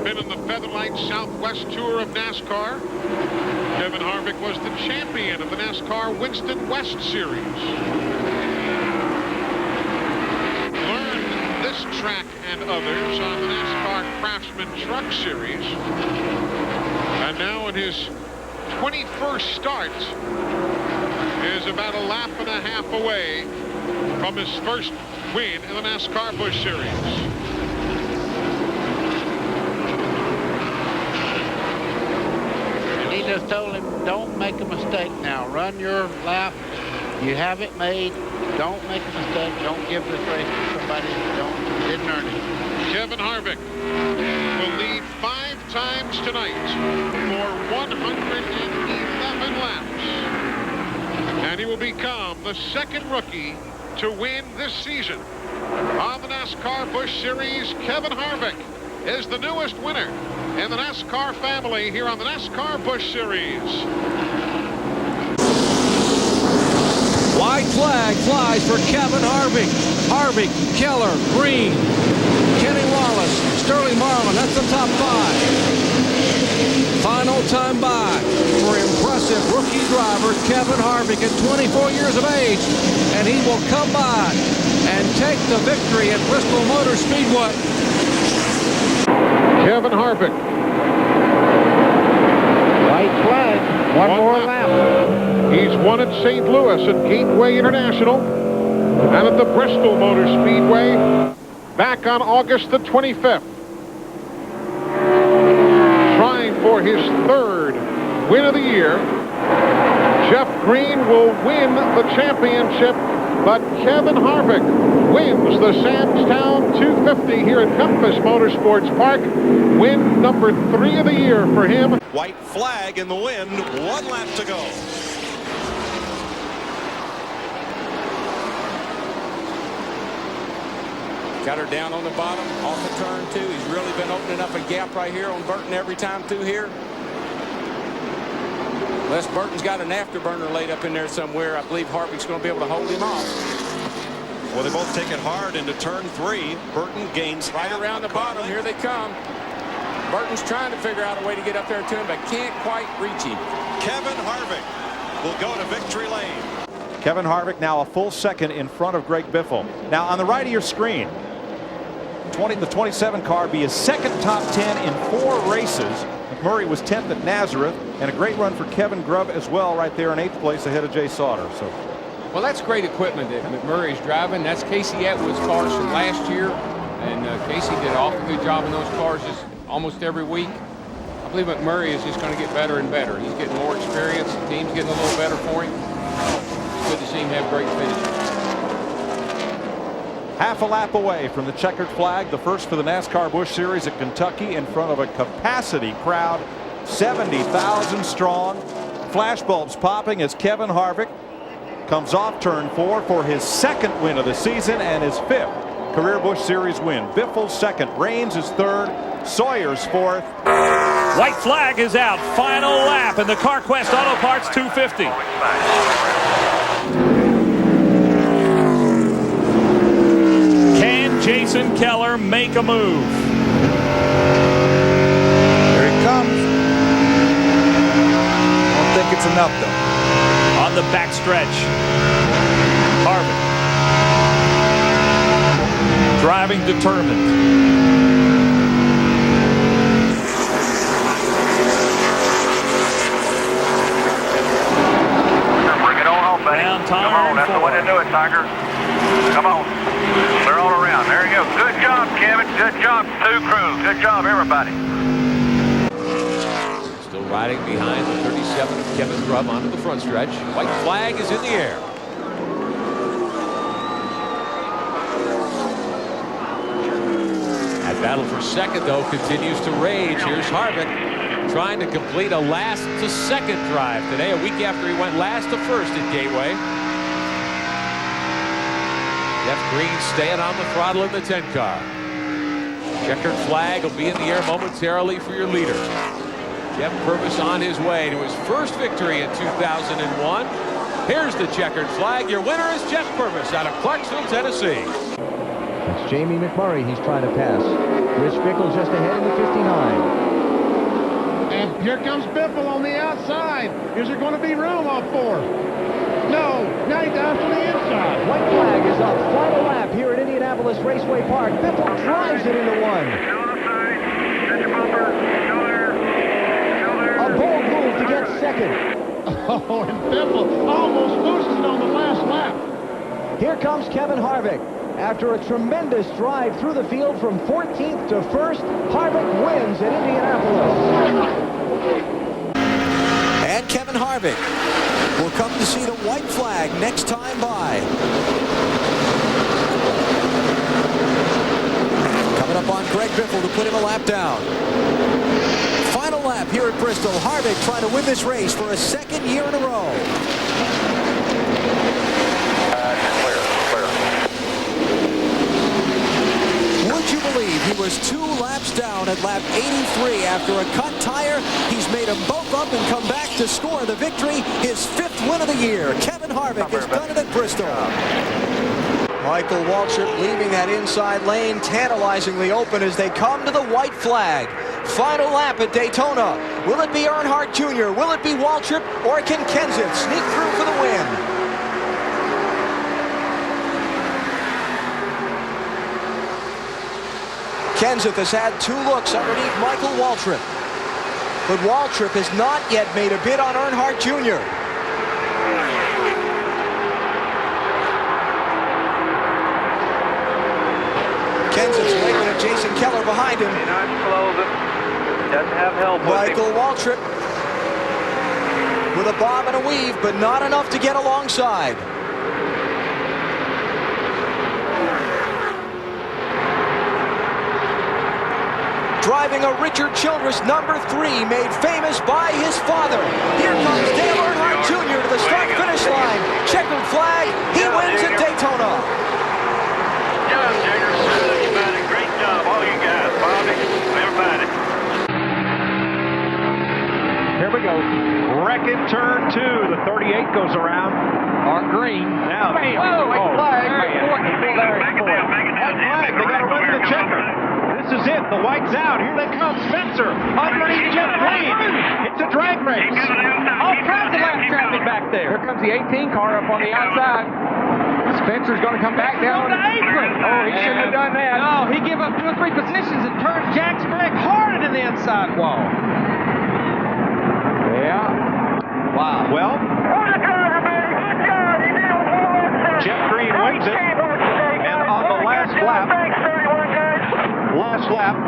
been in the Featherlight Southwest Tour of NASCAR. Kevin Harvick was the champion of the NASCAR Winston West Series. Learned this track and others on the NASCAR Craftsman Truck Series. And now in his 21st start is about a lap and a half away from his first win in the NASCAR Busch Series. He just told him, don't make a mistake now. Run your lap. You have it made. Don't make a mistake. Don't give this race to somebody who didn't earn it. Kevin Harvick will lead 5 times tonight for 111 laps. And he will become the second rookie to win this season. On the NASCAR Busch Series, Kevin Harvick is the newest winner in the NASCAR family here on the NASCAR Busch Series. White flag flies for Kevin Harvick. Harvick, Keller, Green, Kenny Wallace, Sterling Marlin. That's the top 5. Final time by for impressive rookie driver Kevin Harvick at 24 years of age. And he will come by and take the victory at Bristol Motor Speedway. Kevin Harvick. White flag. One more lap. He's won at St. Louis at Gateway International and at the Bristol Motor Speedway back on August the 25th. Trying for his 3rd win of the year. Jeff Green will win the championship, but Kevin Harvick wins the Samstown 250 here at Memphis Motorsports Park. Win number 3 of the year for him. White flag in the wind. 1 lap to go. Got her down on the bottom, off the turn 2. He's really been opening up a gap right here on Burton every time through here. Unless Burton's got an afterburner laid up in there somewhere, I believe Harvick's going to be able to hold him off. Well, they both take it hard into turn 3. Burton gains right around the bottom. Here they come. Burton's trying to figure out a way to get up there to him, but can't quite reach him. Kevin Harvick will go to victory lane. Kevin Harvick now a full second in front of Greg Biffle. Now on the right of your screen, the 27 car be his second top 10 in 4 races. McMurray was 10th at Nazareth, and a great run for Kevin Grubb as well, right there in 8th place ahead of Jay Sauter. So, well, that's great equipment that McMurray's driving. That's Casey Atwood's cars from last year, and Casey did an awful good job in those cars almost every week. I believe McMurray is just going to get better and better. He's getting more experience. The team's getting a little better for him. It's good to see him have great finishes. half a lap away from the checkered flag, the first for the NASCAR Busch Series at Kentucky, in front of a capacity crowd, 70,000 strong. Flashbulbs popping as Kevin Harvick comes off turn 4 for his 2nd win of the season and his 5th career Busch Series win. Biffle's 2nd, Raines is 3rd, Sawyer's 4th. White flag is out. Final lap in the CarQuest Auto Parts 250. Can Jason Keller make a move? Here he comes. Don't think it's enough though. On the backstretch, Harvick driving determined. Down Come on, that's the way to do it, Tiger. Come on. They're all around. There you go. Good job, Kevin. Good job, 2 crew. Good job, everybody. Still riding behind the 37 of Kevin Grubb onto the front stretch. White flag is in the air. That battle for second, though, continues to rage. Here's Harvick trying to complete a last to second drive today, a week after he went last to first at Gateway. Jeff Green staying on the throttle in the 10 car. Checkered flag will be in the air momentarily for your leader. Jeff Purvis on his way to his first victory in 2001. Here's the checkered flag. Your winner is Jeff Purvis out of Clarksville, Tennessee. It's Jamie McMurray he's trying to pass. Rich Bickle just ahead in the 59. Here comes Biffle on the outside. Is there going to be room off 4? No. Now he's down to the inside. White flag is up. Final lap here at Indianapolis Raceway Park. Biffle drives it into 1. A bold move to get second. Oh, and Biffle almost loses it on the last lap. Here comes Kevin Harvick. After a tremendous drive through the field from 14th to 1st, Harvick wins at Indianapolis. And Kevin Harvick will come to see the white flag next time by. Coming up on Greg Biffle to put him a lap down. Final lap here at Bristol. Harvick trying to win this race for a second year in a row. Would you believe he was 2 laps down at lap 83 after a cut tire? He's made them both up and come back to score the victory. His 5th win of the year. Kevin Harvick has done it at Bristol. Michael Waltrip leaving that inside lane, tantalizingly open as they come to the white flag. Final lap at Daytona. Will it be Earnhardt Jr.? Will it be Waltrip? Or can Kenseth sneak through for the win? Kenseth has had 2 looks underneath Michael Waltrip. But Waltrip has not yet made a bid on Earnhardt Jr. Kenseth's waiting at Jason Keller behind him. Doesn't have help. Michael Waltrip with a bob and a weave, but not enough to get alongside. Driving a Richard Childress number 3, made famous by his father. Here comes Dale Earnhardt Jr. to the start-finish line. Checkered flag. He wins at Daytona. Great job, all you guys. Bobby, everybody. Here we go. Wreck-it turn 2. The 38 goes around. Mark Green. Now. Whoa, white flag. White flag. They got to run the checker. This is it. The white's out. Here they come. Spencer underneath Jeff Green. It's a drag race. All kinds of lap traffic back there. Here comes the 18 car up on the outside. Spencer's going to come back down. On the apron. Oh, he shouldn't have done that. No, he gave up 2 or 3 positions and turns Jack Sprague hard into the inside wall. Yeah. Wow. Well, Jeff Green wins it. And on the last lap,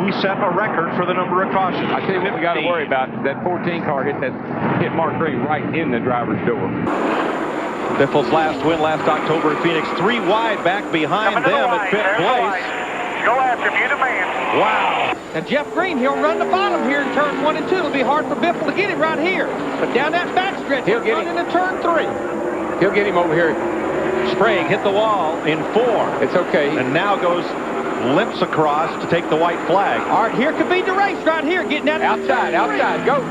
we set a record for the number of cautions. I tell you what we got to worry about. That 14 car hit Mark Green right in the driver's door. Biffle's last win last October at Phoenix. 3 wide back behind them at 5th place. Go after him, you demand. Wow. And Jeff Green, he'll run the bottom here in turn 1 and 2. It'll be hard for Biffle to get him right here. But down that backstretch, he'll get him into turn 3. He'll get him over here. Sprague hit the wall in 4. It's okay. And now limps across to take the white flag. All right, here could be the race right here. Getting that outside. Go.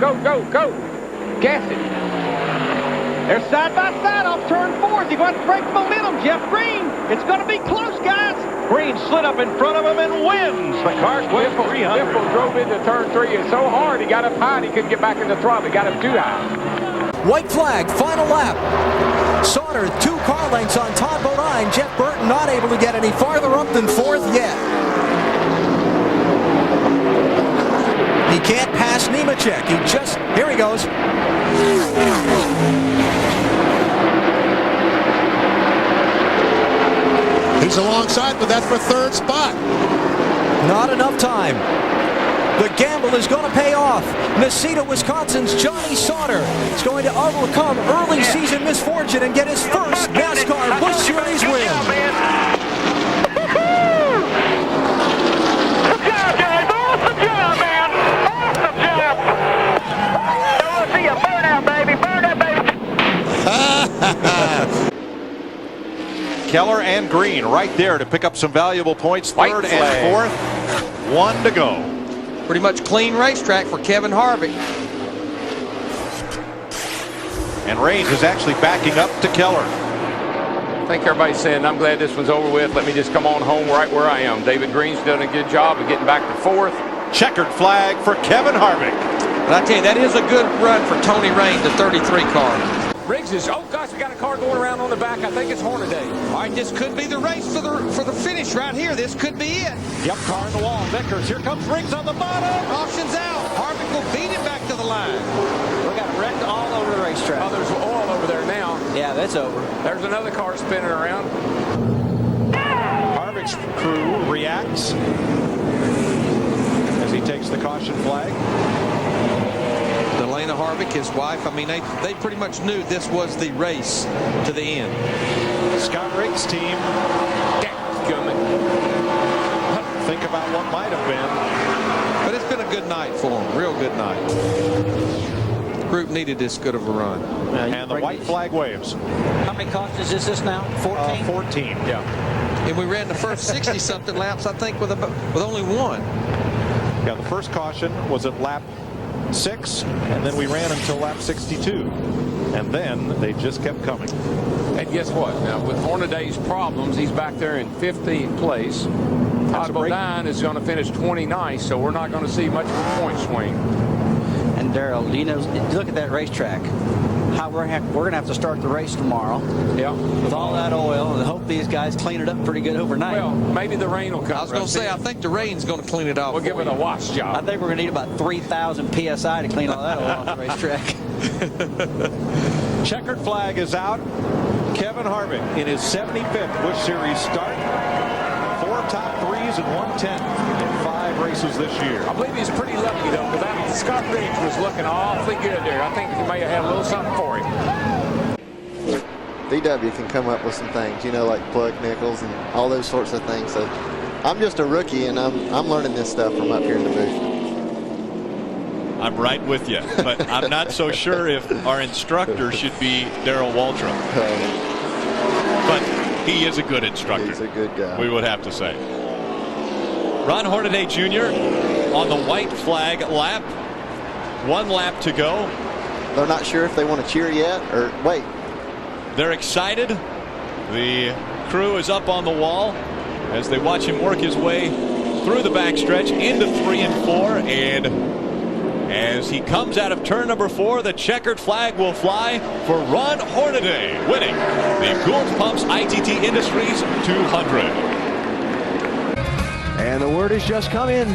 Gas it. They're side by side off turn 4. They're going to break the momentum. Jeff Green. It's going to be close, guys. Green slid up in front of him and wins the CarQuest 300. Biffle drove into turn 3. It's so hard. He got up high and he couldn't get back in the throttle. He got up too high. White flag, final lap. Sauter 2 car lengths on Todd Bodine. Jeff Burton not able to get any farther up than 4th yet. He can't pass Nemechek. Here he goes. He's alongside, but that's for 3rd spot. Not enough time. The gamble is going to pay off. Necedah, Wisconsin's Johnny Sauter is going to overcome early season misfortune and get his first NASCAR Busch Series win. Good job, guys. Awesome job, man. Awesome job. I want to see a burnout, baby. Burnout, baby. Keller and Green right there to pick up some valuable points. 3rd and 4th. 1 to go. Pretty much clean racetrack for Kevin Harvick. And Raines is actually backing up to Keller. I think everybody's saying, I'm glad this one's over with. Let me just come on home right where I am. David Green's done a good job of getting back to 4th. Checkered flag for Kevin Harvick. But I tell you, that is a good run for Tony Rain, the 33 car. Riggs is, oh gosh, we got a car going around on the back. I think it's Hornaday. All right, this could be the race for the finish right here. This could be it. Yep, car in the wall. Vickers. Here comes Riggs on the bottom. Options out. Harvick will beat him back to the line. We got wrecked all over the racetrack. Oh, there's oil over there now. Yeah, that's over. There's another car spinning around. Harvick's crew reacts as he takes the caution flag. Harvick, his wife, I mean, they pretty much knew this was the race to the end. Scott Riggs' team. Think about what might have been. But it's been a good night for them. Real good night. The group needed this good of a run. And the white flag waves. How many cautions is this now? 14? 14, yeah. And we ran the first 60-something laps, I think, with only one. Yeah, the first caution was at lap 6, and then we ran until lap 62, and then they just kept coming. And guess what? Now with Hornaday's problems, he's back there in 15th place. Todd Bodine is going to finish 29th, so we're not going to see much of a point swing. And Darrell, do you know? Look at that racetrack. How we're going to have to start the race tomorrow. Yeah. With all that oil, and hope these guys clean it up pretty good overnight. Well, maybe the rain will come. I was going to say, I think the rain's going to clean it off. We'll give it a wash job. I think we're going to need about 3,000 PSI to clean all that oil off the racetrack. Checkered flag is out. Kevin Harvick in his 75th Busch Series start. 4 top 3s and 1 10th in 5 races this year. I believe he's pretty lucky, though, because that Scott Riggs was looking awfully good there. I think he may have had a little something for him. VW can come up with some things, you know, like plug nickels and all those sorts of things. So I'm just a rookie, and I'm learning this stuff from up here in the booth. I'm right with you, but I'm not so sure if our instructor should be Darrell Waltrip. But he is a good instructor. He's a good guy. We would have to say. Ron Hornaday Jr. on the white flag lap. 1 lap to go. They're not sure if they want to cheer yet or wait. They're excited. The crew is up on the wall as they watch him work his way through the backstretch into 3 and 4. And as he comes out of turn number 4, the checkered flag will fly for Ron Hornaday, winning the Gould Pumps ITT Industries 200. And the word has just come in.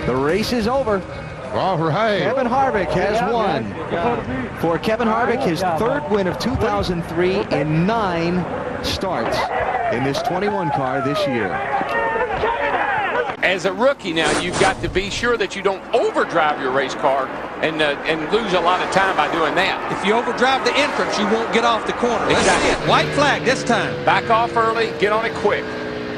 The race is over. All right. Kevin Harvick has won. For Kevin Harvick, his 3rd win of 2003 in 9 starts in this 21 car this year. As a rookie now, you've got to be sure that you don't overdrive your race car and lose a lot of time by doing that. If you overdrive the entrance, you won't get off the corner. Exactly. That's it. White flag this time. Back off early, get on it quick.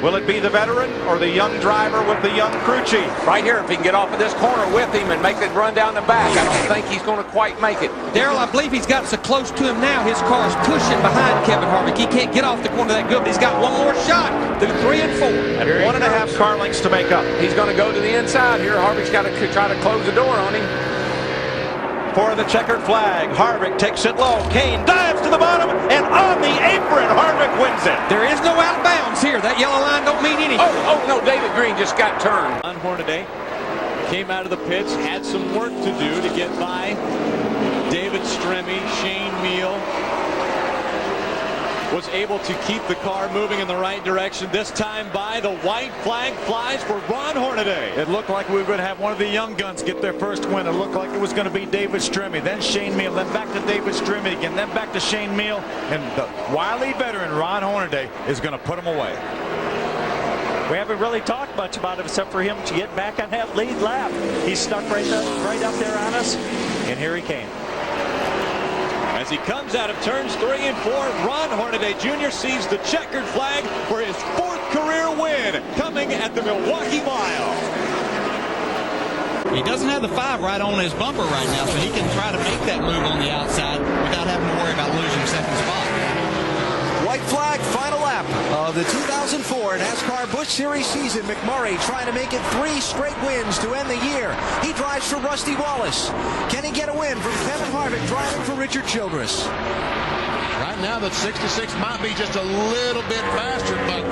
Will it be the veteran or the young driver with the young crew chief? Right here, if he can get off of this corner with him and make it run down the back, I don't think he's going to quite make it. Darrell, I believe he's got so close to him now, his car's pushing behind Kevin Harvick. He can't get off the corner that good, but he's got one more shot through 3 and 4. And 1.5 car lengths to make up. He's going to go to the inside here. Harvick's got to try to close the door on him. For the checkered flag, Harvick takes it low. Kane dives to the bottom, and on the apron, Harvick wins it. There is no out of bounds here. That yellow line don't mean anything. Oh no, David Green just got turned. On Hornaday came out of the pits, had some work to do to get by David Stremme. Shane Meal was able to keep the car moving in the right direction. This time by the white flag flies for Ron Hornaday. It looked like we were going to have one of the young guns get their first win. It looked like it was going to be David Stremme, then Shane Meal, then back to David Stremme again, then back to Shane Meal, and the wily veteran Ron Hornaday is going to put him away. We haven't really talked much about it except for him to get back on that lead lap. He's stuck right up there on us, and here he came. As he comes out of turns 3 and 4, Ron Hornaday Jr. sees the checkered flag for his 4th career win, coming at the Milwaukee Mile. He doesn't have the 5 right on his bumper right now, so he can try to make that move on the outside without having to worry about losing second spot. White flag, final lap of the 2004 NASCAR Busch Series season. McMurray trying to make it 3 straight wins to end the year. He drives for Rusty Wallace. Can he get a win from Kevin Harvick driving for Richard Childress? Right now, the 66 might be just a little bit faster, but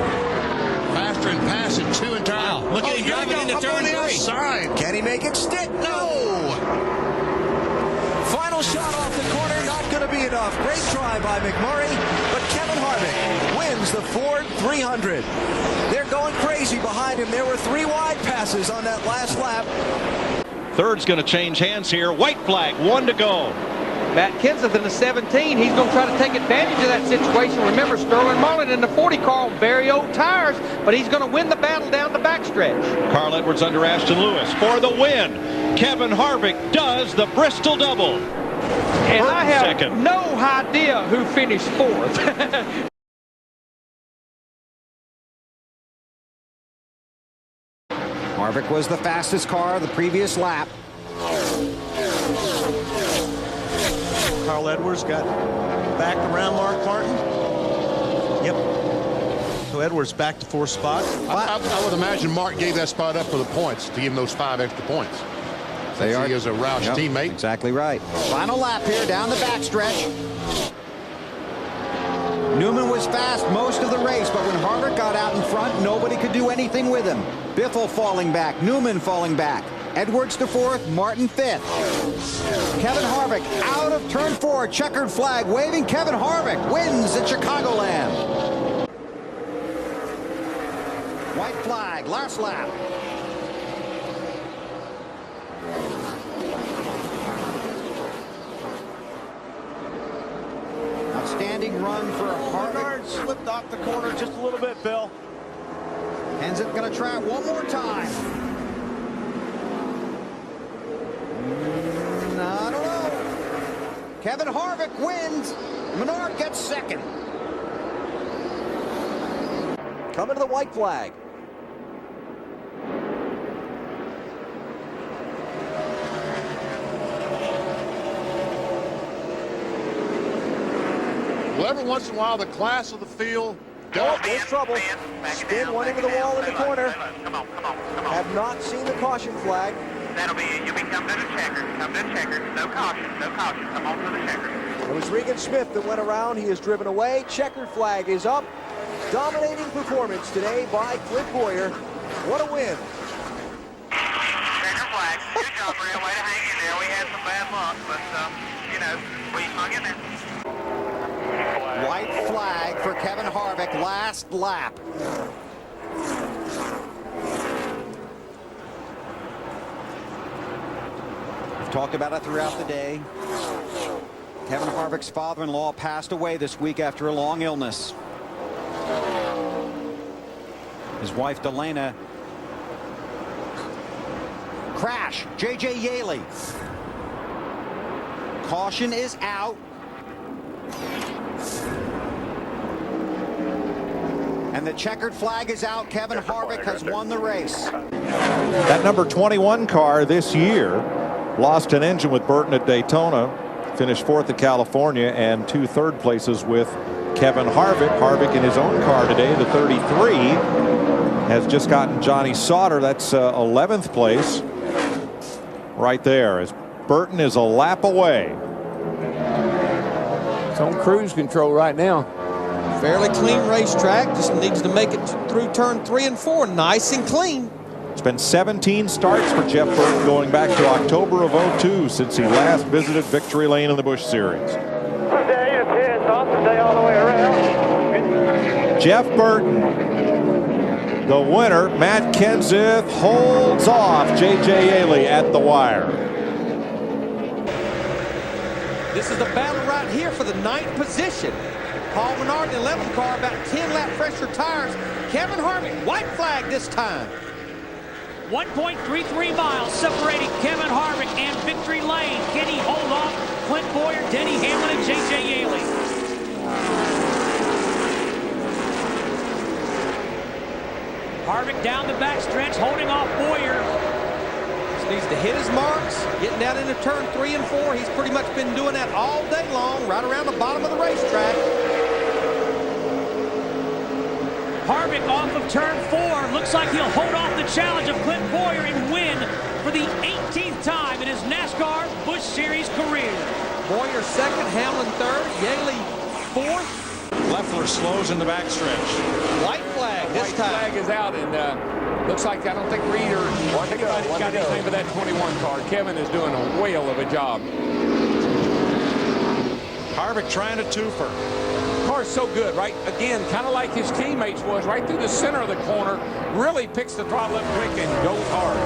faster and passing 2 and turn. Wow, look at him driving into turn 3. Can he make it stick? No! Final shot off the corner, not going to be enough. Great try by McMurray, but Kevin Harvick wins the Ford 300. They're going crazy behind him. There were 3 wide passes on that last lap. Third's going to change hands here. White flag, 1 to go. Matt Kenseth in the 17, he's going to try to take advantage of that situation. Remember, Sterling Marlin in the 40 car on very old tires, but he's going to win the battle down the backstretch. Carl Edwards under Ashton Lewis for the win. Kevin Harvick does the Bristol double. And I have no idea who finished 4th. Harvick was the fastest car the previous lap. Carl Edwards got back around Mark Martin. Yep. So Edwards back to 4th spot. I would imagine Mark gave that spot up for the points, to give him those 5 extra points. They are. He is a Roush teammate. Exactly right. Final lap here down the backstretch. Newman was fast most of the race, but when Harvick got out in front, nobody could do anything with him. Biffle falling back, Newman falling back. Edwards to 4th, Martin 5th. Kevin Harvick out of turn 4, checkered flag waving. Kevin Harvick wins at Chicagoland. White flag, last lap. Outstanding run for Harvick. Slipped off the corner just a little bit, Bill. Kenseth going to try it one more time. I don't know. Kevin Harvick wins. Menard gets 2nd. Coming to the white flag. Well, every once in a while, the class of the field. Oh, there's trouble. Spin one into the wall in the corner. Have not seen the caution flag. That'll be it. You'll be coming to the checker. Come to the checker. No caution. No caution. Come on to the checker. It was Regan Smith that went around. He is driven away. Checkered flag is up. Dominating performance today by Clint Bowyer. What a win. Checker flag. Good job, Ray. Way to hang in there. We had some bad luck, but, you know, we hung in there. White flag for Kevin Harvick, last lap. We've talked about it throughout the day. Kevin Harvick's father-in-law passed away this week after a long illness. His wife, Delana. Crash, J.J. Yaley. Caution is out. And the checkered flag is out. Kevin Harvick has won the race. That number 21 car this year lost an engine with Burton at Daytona, finished 4th at California, and 2 third places with Kevin Harvick. Harvick in his own car today, the 33, has just gotten Johnny Sauter. That's 11th place right there, as Burton is a lap away. It's on cruise control right now. Fairly clean racetrack, just needs to make it through turn 3 and 4 nice and clean. It's been 17 starts for Jeff Burton going back to October of '02 since he last visited Victory Lane in the Busch Series. Today is his, awesome day all the way around. Jeff Burton, the winner. Matt Kenseth holds off J.J. Yaley at the wire. This is the battle right here for the 9th position. Paul Menard in the 11th car, about 10 lap fresher tires. Kevin Harvick, white flag this time. 1.33 miles separating Kevin Harvick and Victory Lane. Can he hold off Clint Bowyer, Denny Hamlin, and J.J. Yaley? Harvick down the backstretch, holding off Bowyer. Just needs to hit his marks, getting down into turn 3 and 4. He's pretty much been doing that all day long, right around the bottom of the racetrack. Harvick off of turn 4. Looks like he'll hold off the challenge of Clint Bowyer and win for the 18th time in his NASCAR Busch Series career. Bowyer 2nd, Hamlin 3rd, Yaley 4th. Leffler slows in the backstretch. White flag this time. White flag is out, and looks like I don't think Reed or anybody's got anything but that 21 car. Kevin is doing a whale of a job. Harvick trying to twofer. Car's so good, right? Again, kind of like his teammates was, right through the center of the corner, really picks the throttle up quick and goes hard.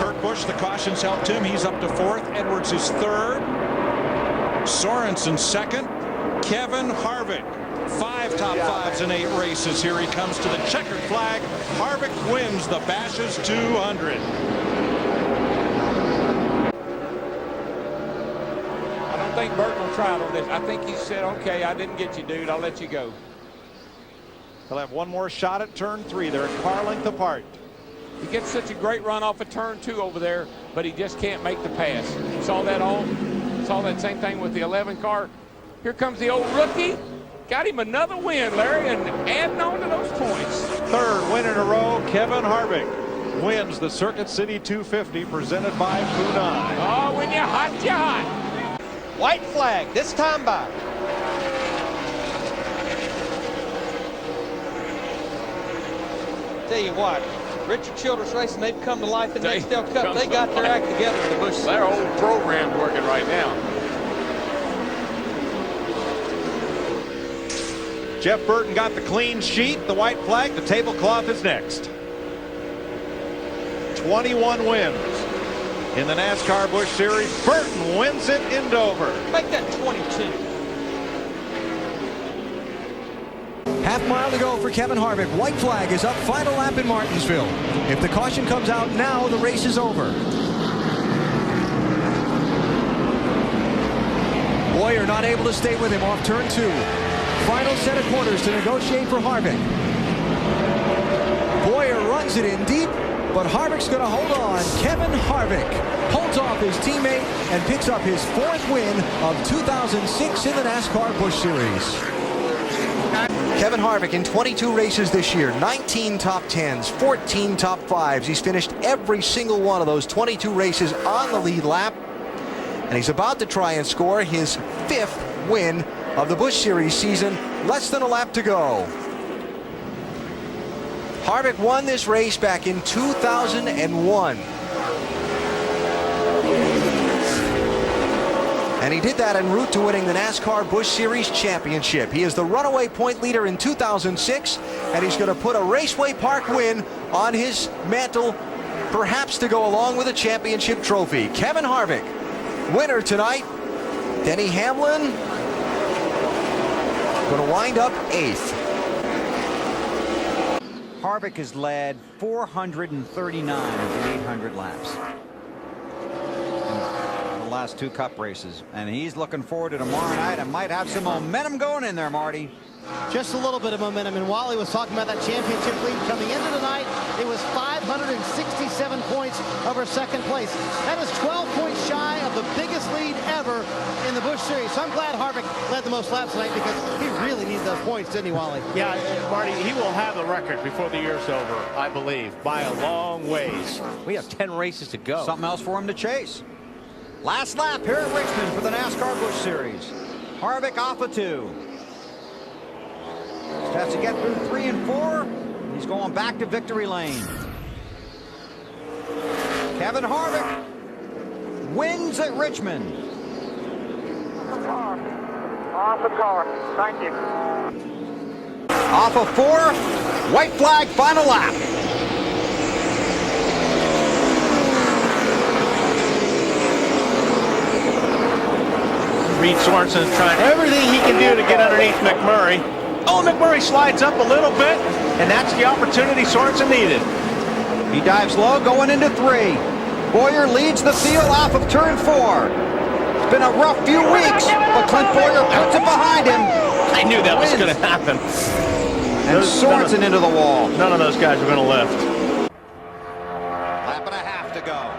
Kurt Busch, the cautions helped him. He's up to 4th. Edwards is 3rd. Sorensen 2nd. Kevin Harvick, 5 top 5s in 8 races. Here he comes to the checkered flag. Harvick wins the Bash's 200. I don't think Burton will try it on this. I think he said, okay, I didn't get you, dude. I'll let you go. He'll have one more shot at turn 3. They're a car length apart. He gets such a great run off of turn 2 over there, but he just can't make the pass. Saw that same thing with the 11 car. Here comes the old rookie. Got him another win, Larry, and adding on to those points. 3rd win in a row. Kevin Harvick wins the Circuit City 250 presented by Funan. Oh, when you're hot, you're hot. White flag, this time by. Tell you what, Richard Childress Racing, they've come to life in the Nextel Cup. They got their act together in the Busch Series. Their old program's working right now. Jeff Burton got the clean sheet, the white flag. The tablecloth is next. 21 wins in the NASCAR Busch Series. Burton wins it in Dover. Make that 22. Half mile to go for Kevin Harvick. White flag is up. Final lap in Martinsville. If the caution comes out now, the race is over. Bowyer not able to stay with him off turn 2. Final set of corners to negotiate for Harvick. Bowyer runs it in deep, but Harvick's going to hold on. Kevin Harvick holds off his teammate and picks up his 4th win of 2006 in the NASCAR Busch Series. Kevin Harvick in 22 races this year, 19 top 10s, 14 top 5s. He's finished every single one of those 22 races on the lead lap, and he's about to try and score his 5th win of the Busch Series season. Less than a lap to go. Harvick won this race back in 2001. And he did that en route to winning the NASCAR Busch Series Championship. He is the runaway point leader in 2006, and he's going to put a Raceway Park win on his mantle, perhaps to go along with a championship trophy. Kevin Harvick, winner tonight. Denny Hamlin going to wind up 8th. Harvick has led 439 of the 800 laps in the last 2 Cup races, and he's looking forward to tomorrow night and might have some momentum going in there, Marty. Just a little bit of momentum, and Wally was talking about that championship lead coming into tonight. It was 567 points over 2nd place. That is 12 points shy of the biggest lead ever in the Busch Series. So I'm glad Harvick led the most laps tonight because he really needs those points, didn't he, Wally? Yeah, Marty, he will have the record before the year's over, I believe, by a long ways. We have 10 races to go. Something else for him to chase. Last lap here at Richmond for the NASCAR Busch Series. Harvick off of 2. Just has to get through 3 and 4. He's going back to victory lane. Kevin Harvick wins at Richmond. Off the car. Thank you. Off of 4. White flag, final lap. Reed Sorensen is trying everything he can do to get underneath McMurray. Oh, McMurray slides up a little bit, and that's the opportunity Sorensen needed. He dives low going into 3. Bowyer leads the field off of turn 4. It's been a rough few weeks, but Clint Bowyer puts it behind him. I knew that was going to happen. And Sorensen into the wall. None of those guys are going to lift. Lap and a half to go.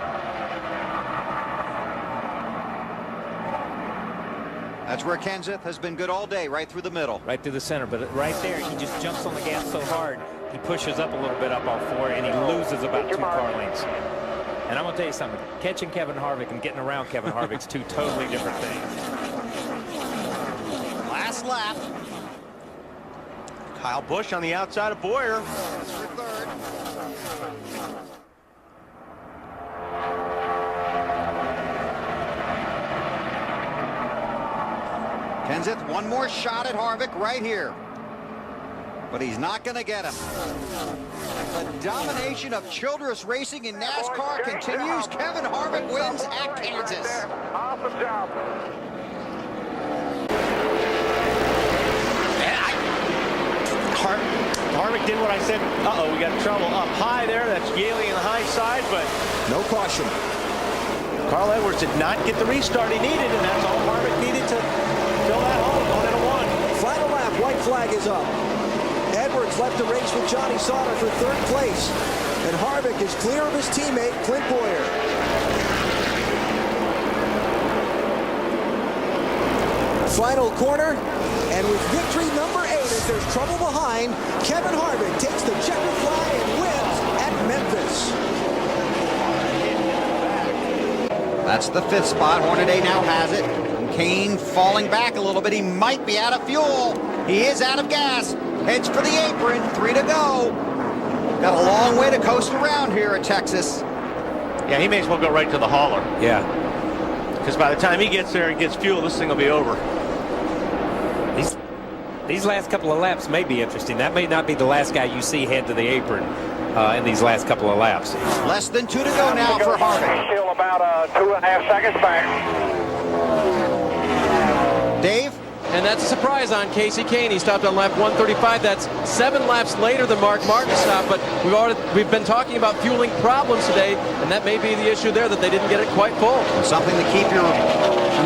That's where Kenseth has been good all day, right through the middle. Right through the center, but right there, he just jumps on the gas so hard, he pushes up a little bit up off 4, and he loses about 2 car lengths. And I'm going to tell you something, catching Kevin Harvick and getting around Kevin Harvick's 2 totally different things. Last lap. Kyle Busch on the outside of Bowyer. That's for 3rd. Kenseth, one more shot at Harvick right here. But he's not going to get him. The domination of Childress Racing in NASCAR continues. Kevin Harvick wins at Kansas. Awesome job. Harvick did what I said. Uh-oh, we got trouble up high there. That's Yaley in the high side, but no caution. Carl Edwards did not get the restart he needed, and that's all Harvick needed to fill that hole. Going into one. Final lap, white flag is up. Edwards left the race with Johnny Sauter for third place, and Harvick is clear of his teammate Clint Bowyer. Final corner, and with victory number 8 as there's trouble behind, Kevin Harvick takes the checkered flag and wins at Memphis. That's the 5th spot. Hornaday now has it. And Kane falling back a little bit. He might be out of fuel. He is out of gas. Heads for the apron. 3 to go. Got a long way to coast around here at Texas. Yeah, he may as well go right to the hauler. Yeah. Because by the time he gets there and gets fuel, this thing will be over. These last couple of laps may be interesting. That may not be the last guy you see head to the apron in these last couple of laps. Less than 2 to go now for Harvick. Still about 2.5 seconds back. Dave? And that's a surprise on Casey Kane. He stopped on lap 135. That's 7 laps later than Mark Martin stopped. But we've been talking about fueling problems today, and that may be the issue there, that they didn't get it quite full. Something to keep in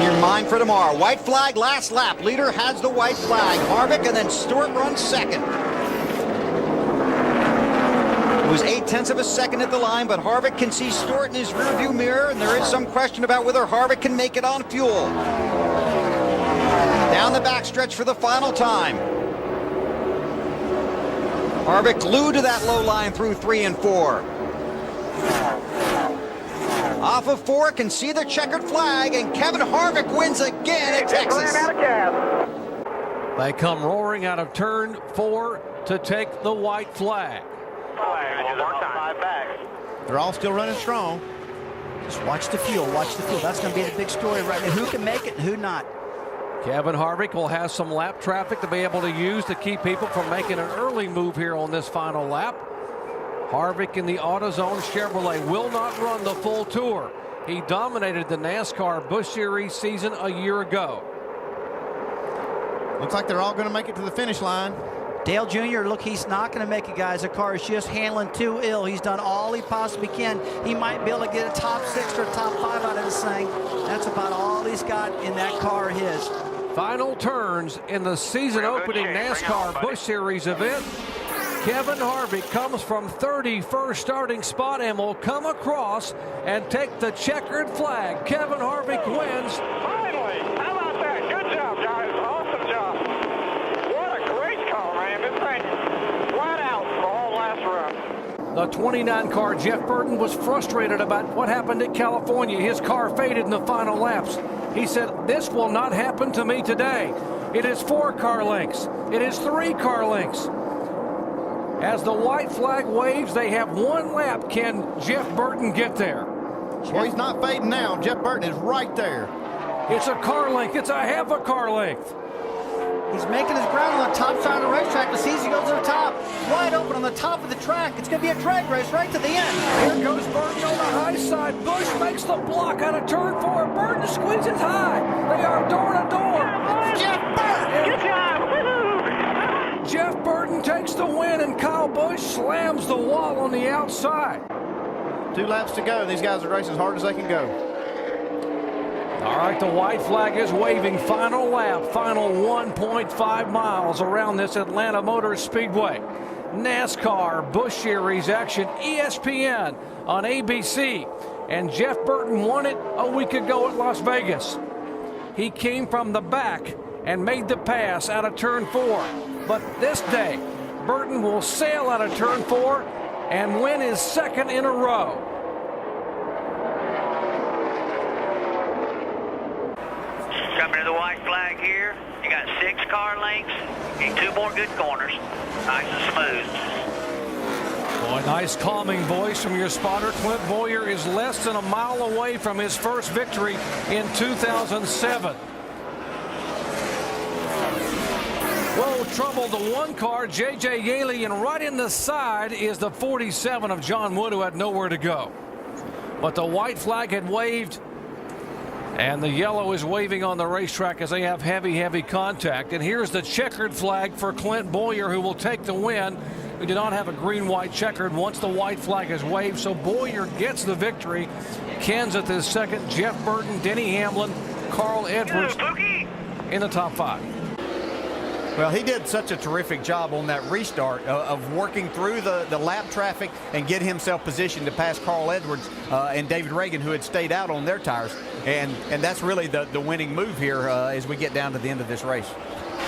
your mind for tomorrow. White flag, last lap. Leader has the white flag. Harvick, and then Stewart runs second. It was 0.8 of a second at the line, but Harvick can see Stewart in his rearview mirror, and there is some question about whether Harvick can make it on fuel. Down the backstretch for the final time. Harvick glued to that low line through 3 and 4. Off of 4, can see the checkered flag, and Kevin Harvick wins again at Texas. They come roaring out of turn 4 to take the white flag. They're all still running strong. Just watch the fuel, watch the fuel. That's going to be the big story right now. Who can make it and who not? Kevin Harvick will have some lap traffic to be able to use to keep people from making an early move here on this final lap. Harvick in the AutoZone Chevrolet will not run the full tour. He dominated the NASCAR Busch Series season a year ago. Looks like they're all going to make it to the finish line. Dale Jr., look, he's not going to make it, guys. The car is just handling too ill. He's done all he possibly can. He might be able to get a top 6 or a top 5 out of this thing. That's about all he's got in that car of his. Final turns in the season opening NASCAR Busch Series event. Kevin Harvick comes from 31st starting spot and will come across and take the checkered flag. Kevin Harvick wins. Finally! How about that? Good job, guys. Awesome job. What a great call, man. This thing flat out the whole last run. The 29 car Jeff Burton was frustrated about what happened at California. His car faded in the final laps. He said, "This will not happen to me today." It is 4 car lengths. It is 3 car lengths. As the white flag waves, they have 1 lap. Can Jeff Burton get there? Well, he's not fading now. Jeff Burton is right there. It's a car length. It's a half a car length. He's making his ground on the top side of the racetrack. As he goes to the top, wide open on the top of the track. It's going to be a drag race right to the end. Here goes Burton on the high side. Busch makes the block out of turn 4. Burton squeezes high. They are door to door. Jeff Burton! Good job! Jeff Burton takes the win, and Kyle Busch slams the wall on the outside. 2 laps to go. These guys are racing as hard as they can go. All right, the white flag is waving. Final lap, final 1.5 miles around this Atlanta Motor Speedway. NASCAR Busch Series action, ESPN on ABC. And Jeff Burton won it a week ago at Las Vegas. He came from the back and made the pass out of turn 4. But this day, Burton will sail out of turn 4 and win his 2nd in a row. Coming to the white flag here. You got 6 car lengths and 2 more good corners. Nice and smooth. Oh, a nice calming voice from your spotter. Clint Bowyer is less than a mile away from his first victory in 2007. of trouble, the one car, J.J. Yaley, and right in the side is the 47 of John Wood, who had nowhere to go. But the white flag had waved, and the yellow is waving on the racetrack as they have heavy contact. And here's the checkered flag for Clint Bowyer, who will take the win. We did not have a green-white checkered once the white flag is waved, so Bowyer gets the victory. Kenseth is second, Jeff Burton, Denny Hamlin, Carl Edwards in the top 5. Well, he did such a terrific job on that restart of working through the lap traffic and get himself positioned to pass Carl Edwards and David Reagan, who had stayed out on their tires. And that's really the winning move here as we get down to the end of this race.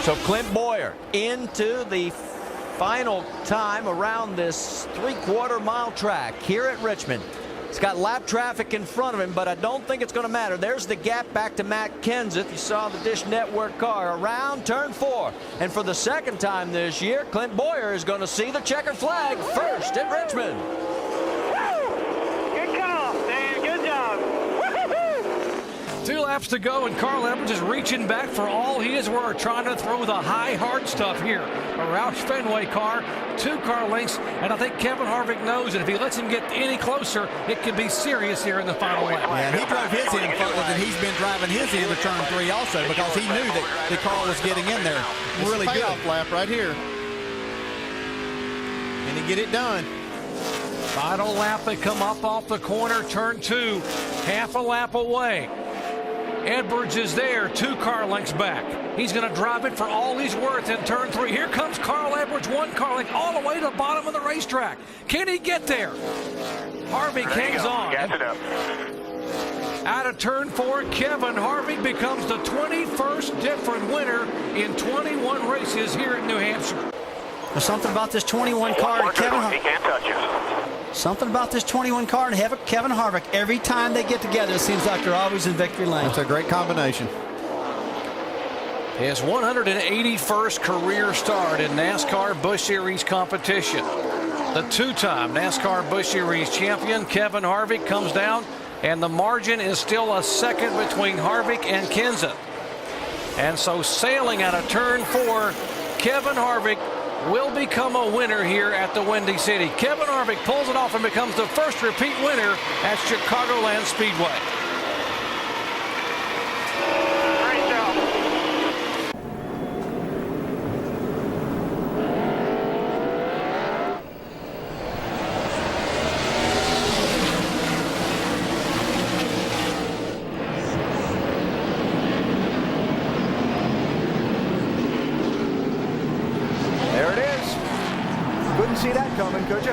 So Clint Bowyer into the final time around this 3/4 mile track here at Richmond. He's got lap traffic in front of him, but I don't think it's going to matter. There's the gap back to Matt Kenseth. You saw the Dish Network car around turn 4. And for the second time this year, Clint Bowyer is going to see the checkered flag first at Richmond. Good call, man. Good job. 2 laps to go, and Carl Edwards is reaching back for all he is worth, trying to throw the high hard stuff here. A Roush Fenway car, 2 car lengths, and I think Kevin Harvick knows that if he lets him get any closer, it could be serious here in the final lap. Yeah, he drove his in further than he's been driving his in to turn 3 also, because he knew that Carl was getting in there really good. Payoff lap right here. And he get it done. Final lap, they come up off the corner, turn 2, half a lap away. Edwards is there, 2 car lengths back. He's going to drive it for all he's worth in turn 3. Here comes Carl Edwards, 1 car length all the way to the bottom of the racetrack. Can he get there? Harvick hangs on. Gas it up. Out of turn 4, Kevin Harvick becomes the 21st different winner in 21 races here in New Hampshire. There's something about this 21 car, Kevin Harvick. He can't touch you. Something about this 21 car and Kevin Harvick. Every time they get together, it seems like they're always in victory lane. That's a great combination. His 181st career start in NASCAR Busch Series competition. The 2-time NASCAR Busch Series champion, Kevin Harvick, comes down, and the margin is still a second between Harvick and Kenseth. And so sailing out of turn 4, Kevin Harvick will become a winner here at the Windy City. Kevin Harvick pulls it off and becomes the first repeat winner at Chicagoland Speedway. Great job. There it is. Couldn't see that coming, could you?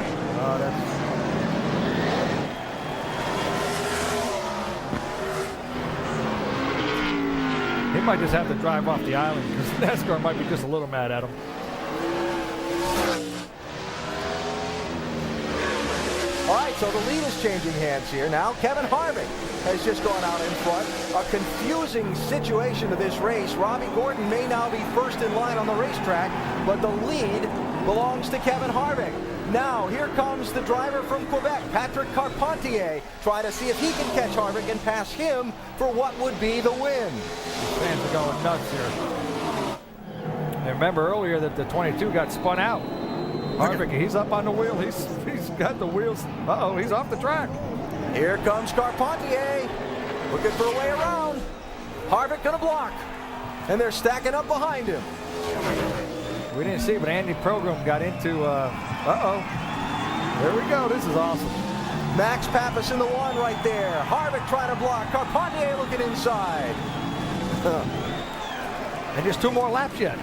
He might just have to drive off the island because NASCAR might be just a little mad at him. All right, so the lead is changing hands here. Now Kevin Harvick has just gone out in front. A confusing situation to this race. Robbie Gordon may now be first in line on the racetrack, but the lead belongs to Kevin Harvick. Now here comes the driver from Quebec, Patrick Carpentier, trying to see if he can catch Harvick and pass him for what would be the win. Fans are going nuts here. And remember earlier that the 22 got spun out. Harvick, he's up on the wheel. He's got the wheels. Uh-oh, he's off the track. Here comes Carpentier, looking for a way around. Harvick gonna block, and they're stacking up behind him. We didn't see, but Andy Program got into, uh-oh. There we go, this is awesome. Max Pappas in the 1 right there. Harvick trying to block, Carpentier looking inside. And just 2 more laps yet.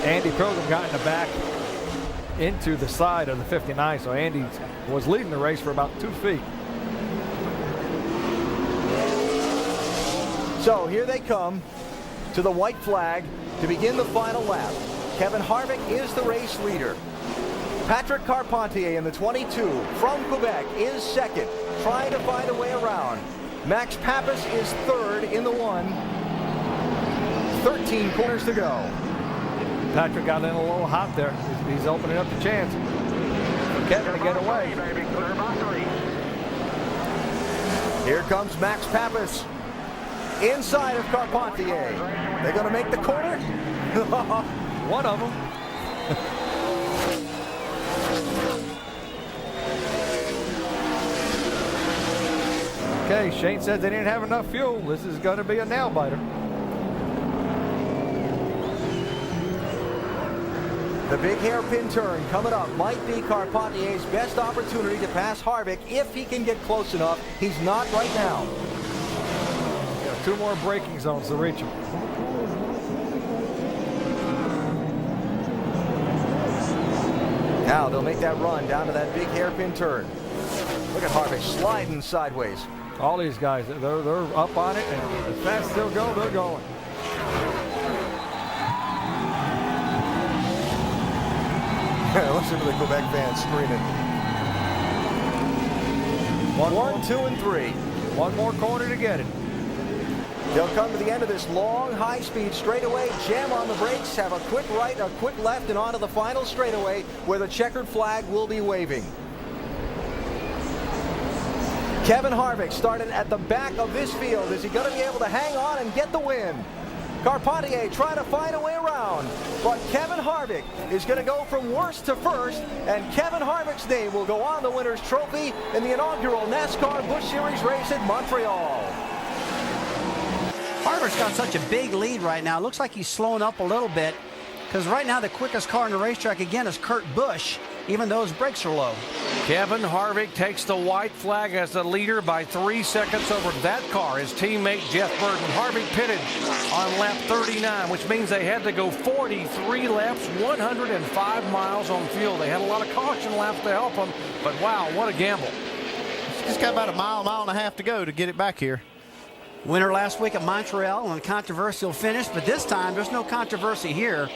Andy Program got in the back into the side of the 59, so Andy was leading the race for about 2 feet. So here they come to the white flag to begin the final lap. Kevin Harvick is the race leader. Patrick Carpentier in the 22 from Quebec is second, trying to find a way around. Max Pappas is third in the 1. 13 corners to go. Patrick got in a little hot there. He's opening up the chance for Kevin to get away. Here comes Max Pappas. inside of Carpentier. They're going to make the corner. One of them. Okay, Shane said they didn't have enough fuel. This is going to be a nail biter. The big hairpin turn coming up might be Carpentier's best opportunity to pass Harvick if he can get close enough. He's not right now. Yeah, 2 more braking zones to reach him. Now they'll make that run down to that big hairpin turn. Look at Harvick sliding sideways. All these guys, they're up on it, and as fast as they'll go, they're going. Listen to the Quebec fans screaming. 1, 2, and 3. One more corner to get it. They'll come to the end of this long, high-speed straightaway, jam on the brakes, have a quick right, a quick left, and onto the final straightaway where the checkered flag will be waving. Kevin Harvick started at the back of this field. Is he going to be able to hang on and get the win? Carpentier trying to find a way around, but Kevin Harvick is going to go from worst to first, and Kevin Harvick's name will go on the winner's trophy in the inaugural NASCAR Busch Series race at Montreal. Harvick's got such a big lead right now. It looks like he's slowing up a little bit, because right now the quickest car in the racetrack again is Kurt Busch, even though his brakes are low. Kevin Harvick takes the white flag as the leader by 3 seconds over that car. His teammate Jeff Burton. Harvick pitted on lap 39, which means they had to go 43 laps, 105 miles on fuel. They had a lot of caution laps to help them, but wow, what a gamble. He's got about a mile and a half to go to get it back here. Winner last week at Montreal on a controversial finish, but this time there's no controversy here.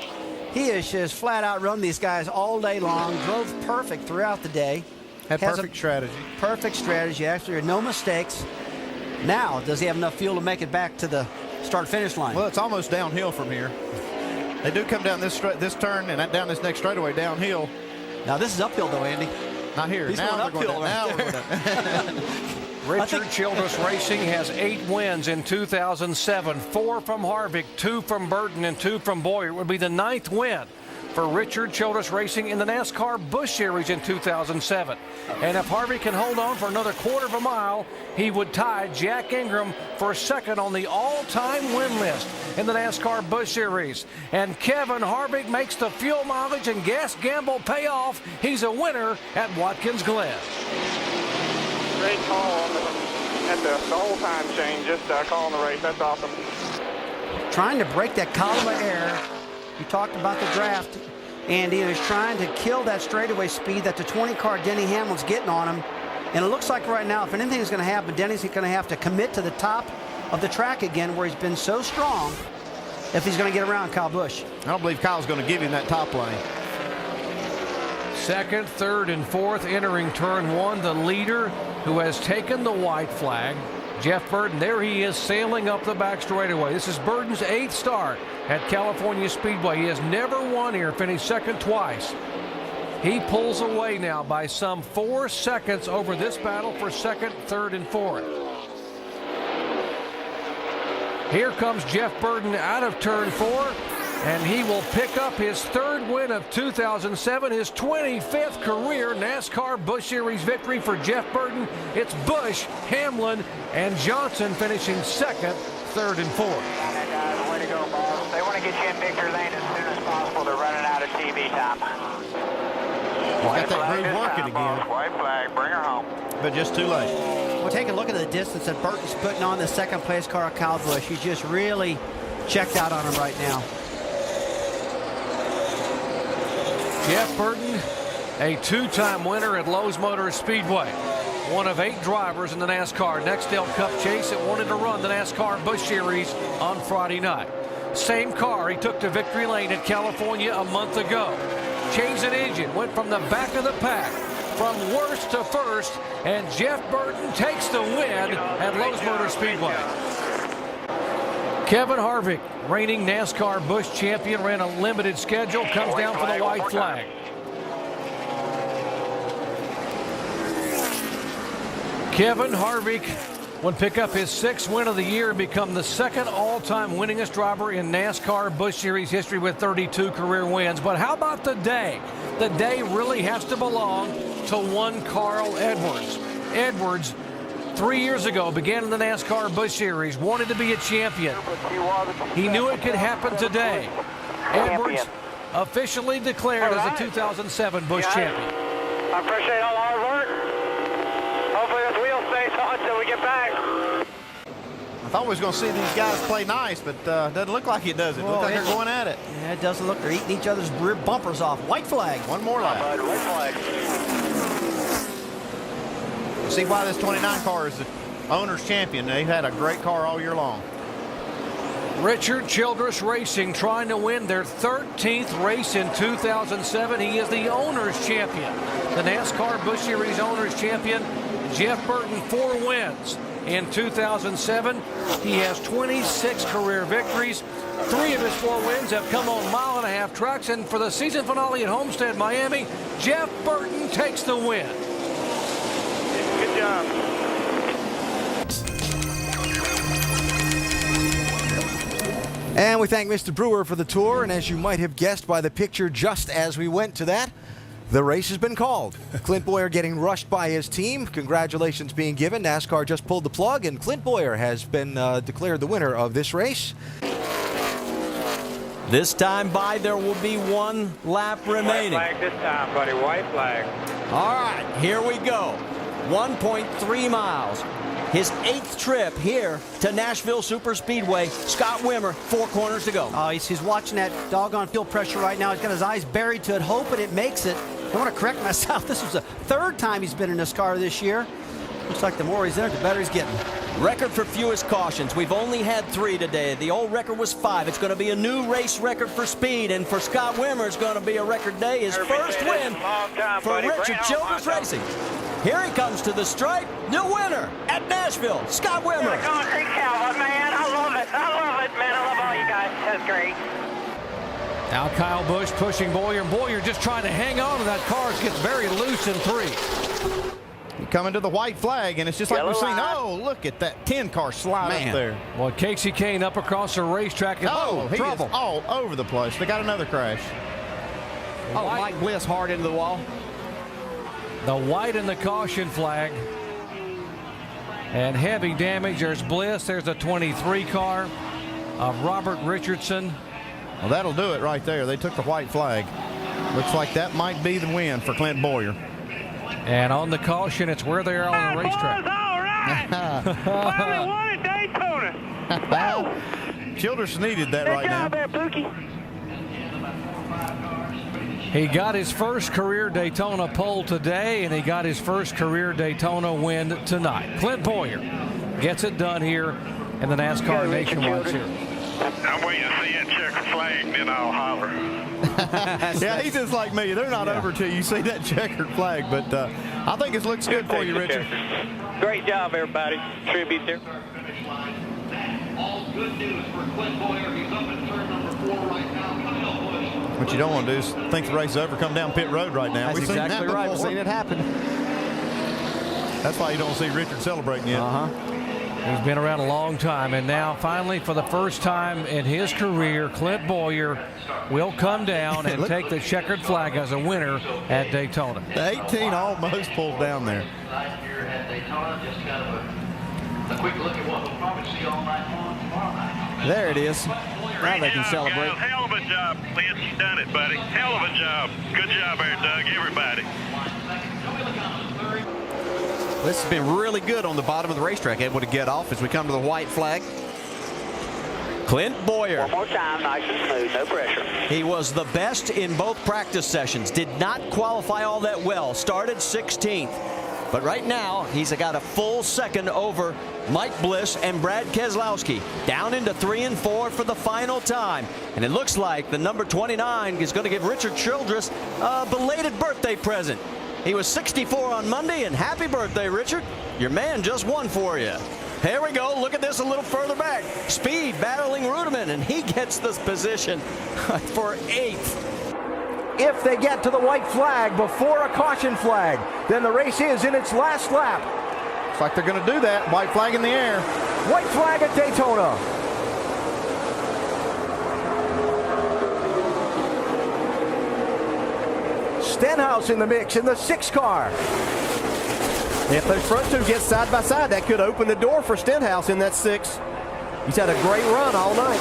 He has just flat out run these guys all day long, drove perfect throughout the day. Had perfect strategy. Perfect strategy, actually, no mistakes. Now, does he have enough fuel to make it back to the start-finish line? Well, it's almost downhill from here. They do come down this turn and down this next straightaway downhill. Now, this is uphill, though, Andy. Not here. He's now going uphill. Now we're going Richard Childress Racing has 8 wins in 2007, 4 from Harvick, 2 from Burton, and 2 from Bowyer. It would be the 9th win for Richard Childress Racing in the NASCAR Busch Series in 2007. And if Harvick can hold on for another quarter of a mile, he would tie Jack Ingram for second on the all-time win list in the NASCAR Busch Series. And Kevin Harvick makes the fuel mileage and gas gamble pay off. He's a winner at Watkins Glen. Great call at the whole time change, just calling the race. That's awesome. Trying to break that column of air. You talked about the draft, Andy, and he's trying to kill that straightaway speed that the 20 car Denny Hamlin's getting on him. And it looks like right now, if anything is going to happen, Denny's going to have to commit to the top of the track again where he's been so strong if he's going to get around Kyle Busch. I don't believe Kyle's going to give him that top lane. Second, third, and fourth entering turn 1. The leader who has taken the white flag, Jeff Burton. There he is sailing up the back straightaway. This is Burton's 8th start at California Speedway. He has never won here, finished second twice. He pulls away now by some 4 seconds over this battle for second, third, and fourth. Here comes Jeff Burton out of turn 4. And he will pick up his 3rd win of 2007, his 25th career NASCAR Busch Series victory for Jeff Burton. It's Busch, Hamlin, and Johnson finishing second, third, and fourth. Hey guys, way to go, boss. They want to get you in victory lane as soon as possible. They're running out of TV time. Got that groove working again. White flag, bring her home. But just too late. Well, take a look at the distance that Burton's putting on the second place car, Kyle Busch. He's just really checked out on him right now. Jeff Burton, a 2-time winner at Lowe's Motor Speedway. One of 8 drivers in the NASCAR Nextel Cup chase that wanted to run the NASCAR Busch Series on Friday night. Same car he took to victory lane at California a month ago. Changed an engine, went from the back of the pack, from worst to first, and Jeff Burton takes the win at Lowe's Motor Speedway. Kevin Harvick, reigning NASCAR Busch champion, ran a limited schedule, comes down for the white flag. Kevin Harvick would pick up his 6th win of the year and become the 2nd all-time winningest driver in NASCAR Busch Series history with 32 career wins. But how about the day? The day really has to belong to one Carl Edwards. Edwards, 3 years ago, began in the NASCAR Busch Series, wanted to be a champion. He knew it could happen today. Edwards officially declared as the 2007 Busch champion. I appreciate all the hard work. Hopefully this wheel stays on until we get back. I thought we was going to see these guys play nice, but doesn't look like it, does it? Looks like they're going at it. Yeah, it doesn't look. They're eating each other's rear bumpers off. White flag. One more lap. White flag. See why this 29 car is the owner's champion. They've had a great car all year long. Richard Childress Racing trying to win their 13th race in 2007. He is the owner's champion. The NASCAR Busch Series owner's champion. Jeff Burton, 4 wins in 2007. He has 26 career victories. 3 of his 4 wins have come on mile-and-a-half trucks. And for the season finale at Homestead, Miami, Jeff Burton takes the win. Good job. And we thank Mr. Brewer for the tour. And as you might have guessed by the picture just as we went to that, the race has been called. Clint Bowyer getting rushed by his team. Congratulations being given. NASCAR just pulled the plug, and Clint Bowyer has been declared the winner of this race. This time by, there will be 1 lap remaining. White flag this time, buddy. White flag. All right, here we go. 1.3 miles. His 8th trip here to Nashville Superspeedway. Scott Wimmer, 4 corners to go. Oh, he's watching that doggone field pressure right now. He's got his eyes buried to it, hoping it makes it. I want to correct myself. This was the 3rd time he's been in this car this year. Looks like the more he's in it, the better he's getting. Record for fewest cautions. We've only had 3 today. The old record was 5. It's going to be a new race record for speed. And for Scott Wimmer, it's going to be a record day. His first win for Richard Childress Racing. Here he comes to the stripe. The winner at Nashville, Scott Wimmer. Come on, take Calvin, man. I love it. I love it, man. I love all you guys. That's great. Now Kyle Busch pushing Bowyer. Bowyer just trying to hang on to that car. It gets very loose in 3. Coming to the white flag, and it's just like we've seen. Oh, look at that 10 car slide up there. Well, Casey Kane up across the racetrack. And he trouble is all over the place. They got another crash. Oh, Mike Bliss hard into the wall. The white and the caution flag. And heavy damage. There's Bliss. There's the 23 car of Robert Richardson. Well, that'll do it right there. They took the white flag. Looks like that might be the win for Clint Bowyer. And on the caution, it's where they are on the racetrack. All right. Finally won at Daytona. Childress needed that right now. Good job there, Pookie. He got his first career Daytona pole today, and he got his first career Daytona win tonight. Clint Bowyer gets it done here in the NASCAR Nationwide Series. I'm waiting to see that checkered flag, then I'll holler. Yeah, he's just like me. They're not over till you see that checkered flag, but I think it looks good for you, Richard. Great job, everybody. Tribute there. All good news for Clint Bowyer. He's up in turn number 4 right now. What you don't want to do is think the race is over, come down pit road right now. That's exactly right. We've seen it happen. That's why you don't see Richard celebrating yet. He's been around a long time, and now finally for the first time in his career, Clint Bowyer will come down and take the checkered flag as a winner at Daytona. The 18 almost pulled down there. Last year at Daytona, just kind of a quick look at what we'll probably see all night long tomorrow night. There it is. Now they can celebrate. Guys, hell of a job, Clint. You done it, buddy. Hell of a job. Good job there, Doug. Everybody. This has been really good on the bottom of the racetrack, able to get off as we come to the white flag. Clint Bowyer. One more time, nice and smooth, no pressure. He was the best in both practice sessions. Did not qualify all that well. Started 16th. But right now, he's got a full second over Mike Bliss and Brad Keselowski. Down into 3 and 4 for the final time. And it looks like the number 29 is going to give Richard Childress a belated birthday present. He was 64 on Monday, and happy birthday, Richard. Your man just won for you. Here we go. Look at this a little further back. Speed battling Ruderman, and he gets this position for 8th. If they get to the white flag before a caution flag, then the race is in its last lap. Looks like they're going to do that. White flag in the air. White flag at Daytona. Stenhouse in the mix in the 6 car. If those front two get side by side, that could open the door for Stenhouse in that 6. He's had a great run all night.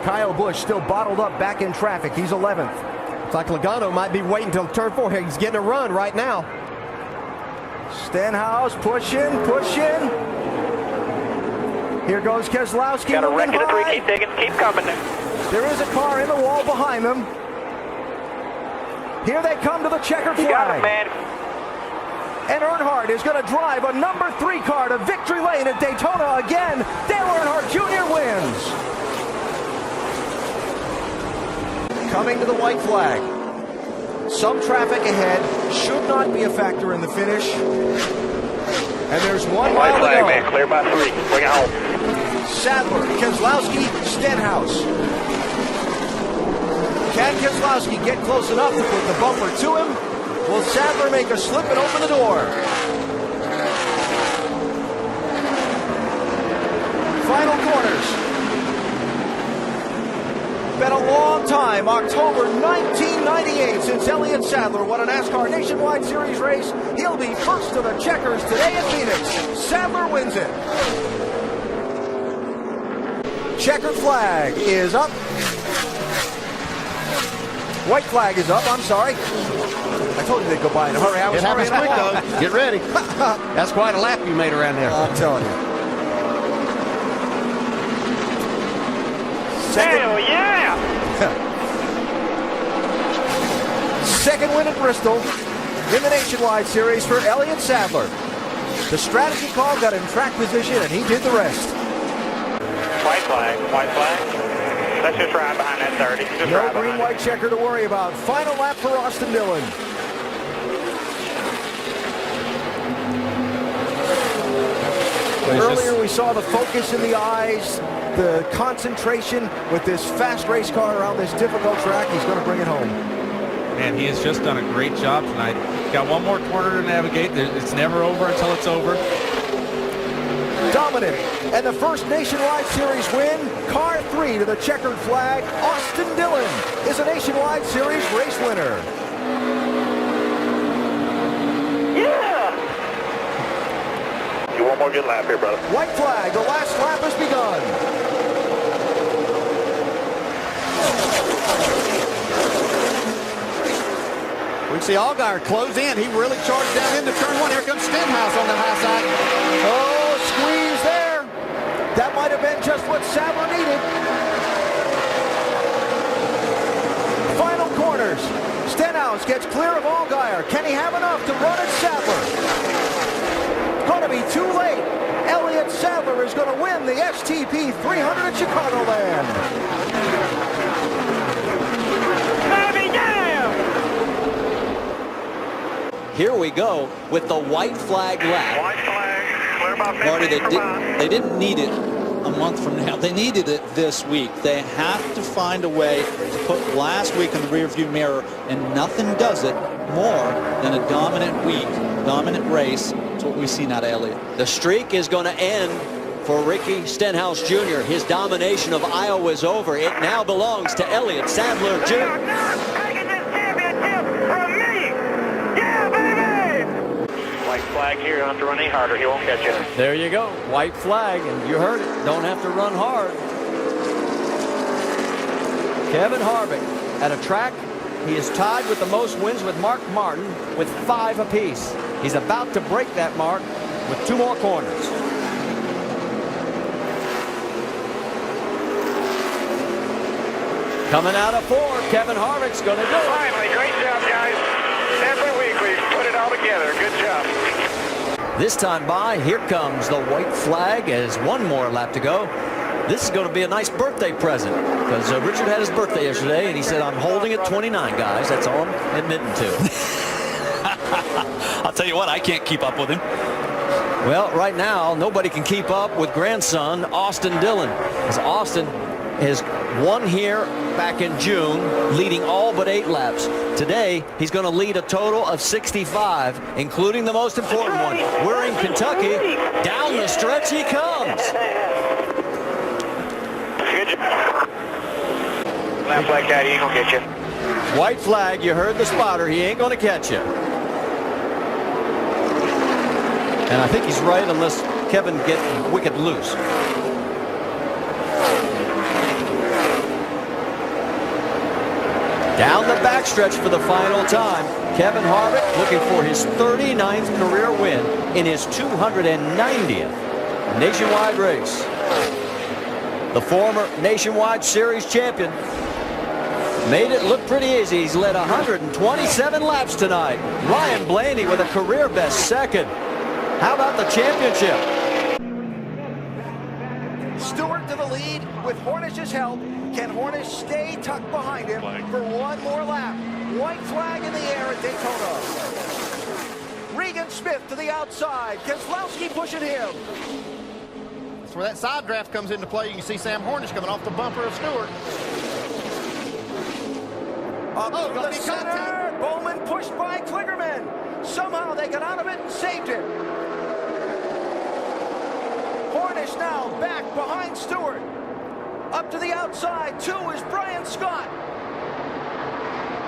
Kyle Busch still bottled up back in traffic. He's 11th. It's like Logano might be waiting till turn 4 here. He's getting a run right now. Stenhouse pushing. Here goes Keselowski. Got a wreck in the 3. Keep digging. Keep coming there. There is a car in the wall behind them. Here they come to the checkered flag. You got it, man. And Earnhardt is going to drive a number 3 car to victory lane at Daytona again. Dale Earnhardt Jr. wins. Coming to the white flag. Some traffic ahead. Should not be a factor in the finish. And there's 1 mile to go. Man. Clear by 3. Bring it home. Sadler, Keselowski, Stenhouse. Can Keselowski get close enough to put the bumper to him? Will Sadler make a slip and open the door? Final corners. Been a long time, October 1998, since Elliott Sadler won a NASCAR Nationwide Series race. He'll be first to the checkers today in Phoenix. Sadler wins it. Checkered flag is up. White flag is up, I'm sorry. I told you they'd go by in a hurry. I was happens quick, though. Get ready. That's quite a lap you made around there. I'm telling you. Hell yeah! Second win at Bristol in the Nationwide Series for Elliott Sadler. The strategy call got him track position, and he did the rest. White flag. Let's just ride behind that 30. No green-white checker to worry about. Final lap for Austin Dillon. Earlier we saw the focus in the eyes, the concentration with this fast race car around this difficult track. He's going to bring it home. Man, he has just done a great job tonight. Got one more corner to navigate. It's never over until it's over. Dominant. And the first Nationwide Series win, car 3 to the checkered flag. Austin Dillon is a Nationwide Series race winner. Yeah! You want more good lap here, brother. White flag, the last lap has begun. We see Allgaier close in. He really charged down into turn 1. Here comes Stenhouse on the high side. Oh, squeeze there. That might have been just what Sadler needed. Final corners. Stenhouse gets clear of Allgaier. Can he have enough to run at Sadler? Going to be too late. Elliott Sadler is going to win the STP 300 at Chicagoland. Here we go with the white flag lap. White flag. Clear by 50. Marty, they didn't need it a month from now. They needed it this week. They have to find a way to put last week in the rearview mirror, and nothing does it more than a dominant week, dominant race. That's what we've seen out of Elliott. The streak is going to end for Ricky Stenhouse Jr. His domination of Iowa is over. It now belongs to Elliott Sadler Jr. White flag here. You don't have to run any harder. He won't catch you. There you go. White flag, and you heard it. Don't have to run hard. Kevin Harvick at a track. He is tied with the most wins with Mark Martin with 5 apiece. He's about to break that mark with 2 more corners. Coming out of 4, Kevin Harvick's going to do it. Finally, great job, guys. Every week we put it all together. Good job. This time by, here comes the white flag as 1 more lap to go. This is going to be a nice birthday present because Richard had his birthday yesterday and he said, I'm holding it 29, guys. That's all I'm admitting to. I'll tell you what, I can't keep up with him. Well, right now, nobody can keep up with grandson Austin Dillon. As Austin has won here back in June, leading all but 8 laps. Today, he's going to lead a total of 65, including the most important one. We're in Kentucky. Down the stretch he comes. Black flag, Daddy, he ain't gonna get you. White flag, you heard the spotter. He ain't going to catch you. And I think he's right unless Kevin gets wicked loose. Down the backstretch for the final time. Kevin Harvick looking for his 39th career win in his 290th nationwide race. The former Nationwide Series champion made it look pretty easy. He's led 127 laps tonight. Ryan Blaney with a career best second. How about the championship? Stewart to the lead with Hornish's help. Can Hornish stay tucked behind him for one more lap? White flag in the air at Daytona. Regan Smith to the outside. Keselowski pushing him. That's where that side draft comes into play. You can see Sam Hornish coming off the bumper of Stewart. Up to the center. Bowman pushed by Kligerman. Somehow they got out of it and saved it. Hornish now back behind Stewart. Up to the outside, 2 is Brian Scott.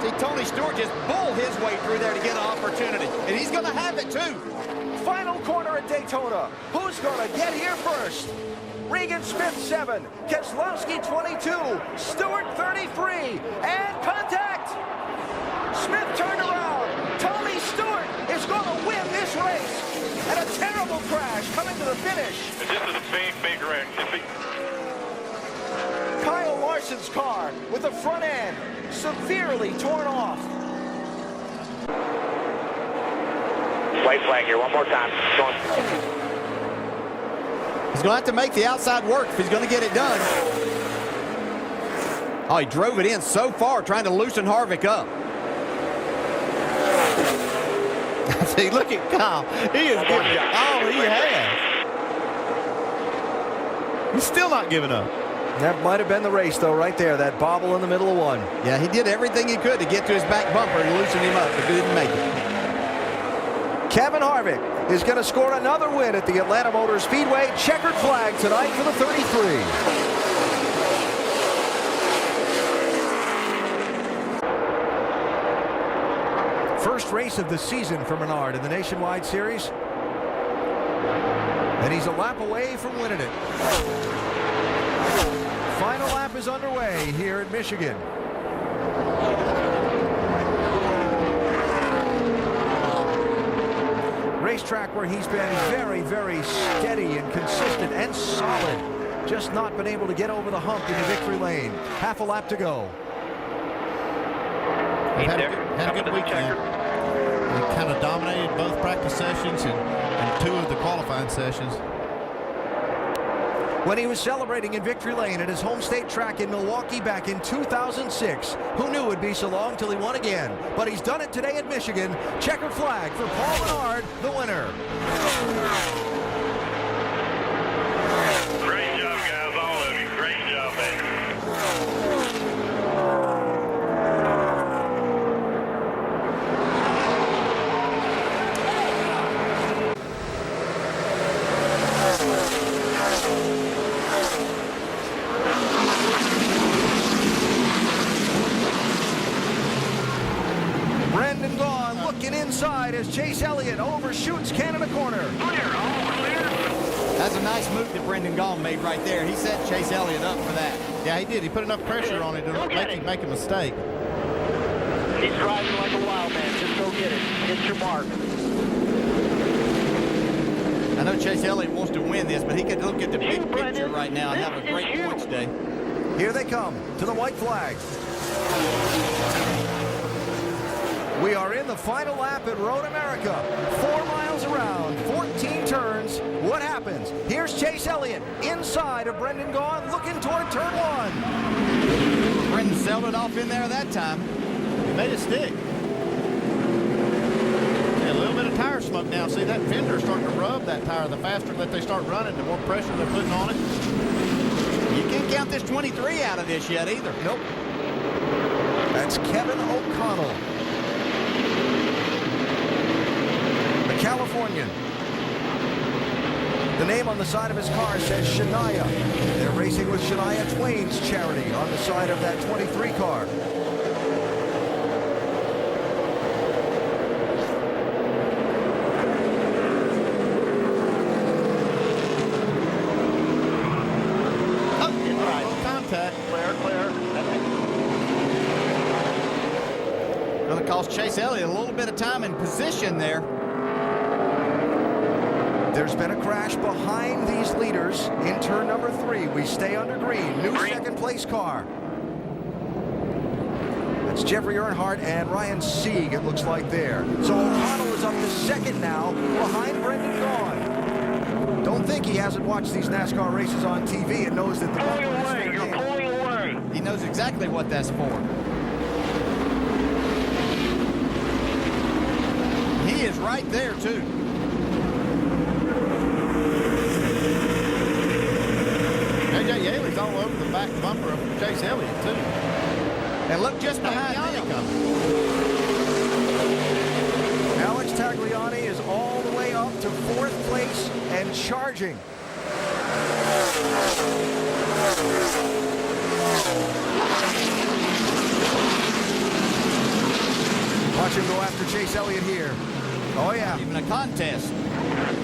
See, Tony Stewart just bulled his way through there to get an opportunity, and he's going to have it too. Final corner at Daytona. Who's going to get here first? Regan Smith 7, Keselowski 22, Stewart 33, and contact! Smith turned around. Tommy Stewart is going to win this race. And a terrible crash coming to the finish. This is a big wreck. Kyle Larson's car with the front end severely torn off. White flag here, one more time. He's going to have to make the outside work if he's going to get it done. Oh, he drove it in so far trying to loosen Harvick up. See, look at Kyle. He is giving you all he has. He's still not giving up. That might have been the race, though, right there. That bobble in the middle of one. Yeah, he did everything he could to get to his back bumper and loosen him up, but didn't make it. Kevin Harvick is going to score another win at the Atlanta Motor Speedway. Checkered flag tonight for the 33. First race of the season for Menard in the Nationwide Series. And he's a lap away from winning it. Final lap is underway here at Michigan. Racetrack where he's been very, very steady and consistent and solid. Just not been able to get over the hump in the victory lane. Half a lap to go. Had a good weekend. He kind of dominated both practice sessions and 2 of the qualifying sessions. When he was celebrating in Victory Lane at his home state track in Milwaukee back in 2006. Who knew it'd be so long till he won again? But he's done it today at Michigan. Checkered flag for Paul Menard, the winner. Great job, guys, all of you. Great job, man. Brendan Gaughan looking inside as Chase Elliott overshoots Canada corner. That's a nice move that Brendan Gaughan made right there. He set Chase Elliott up for that. Yeah, he did. He put enough pressure on it to make a mistake. He's driving like a wild man. Just go get it. Hit your mark. I know Chase Elliott wants to win this, but he could look at the big picture right now and have a great points day. Here they come to the white flag. We are in the final lap at Road America. 4 miles around, 14 turns. What happens? Here's Chase Elliott inside of Brendan Gaughan looking toward turn 1. Brendan sailed it off in there that time. He made it stick. Yeah, a little bit of tire smoke now. See, that fender starting to rub that tire. The faster that they start running, the more pressure they're putting on it. You can count this 23 out of this yet either. Nope. That's Kevin O'Connell, the Californian. The name on the side of his car says Shania. They're racing with Shania Twain's charity on the side of that 23 car. Going to cost Chase Elliott a little bit of time and position there. There's been a crash behind these leaders in turn number 3. We stay under green. New second place car. That's Jeffrey Earnhardt and Ryan Sieg, it looks like there. So O'Connell is up to second now behind Brendan Gaughan. Don't think he hasn't watched these NASCAR races on TV and knows that the bumper is fair game. You're pulling away. He knows exactly what that's for. He is right there, too. J.J. Yaley's all over the back bumper of Chase Elliott, too. And look just behind him. Alex Tagliani is all the way up to 4th place and charging. Watch him go after Chase Elliott here. Oh, yeah. Even a contest.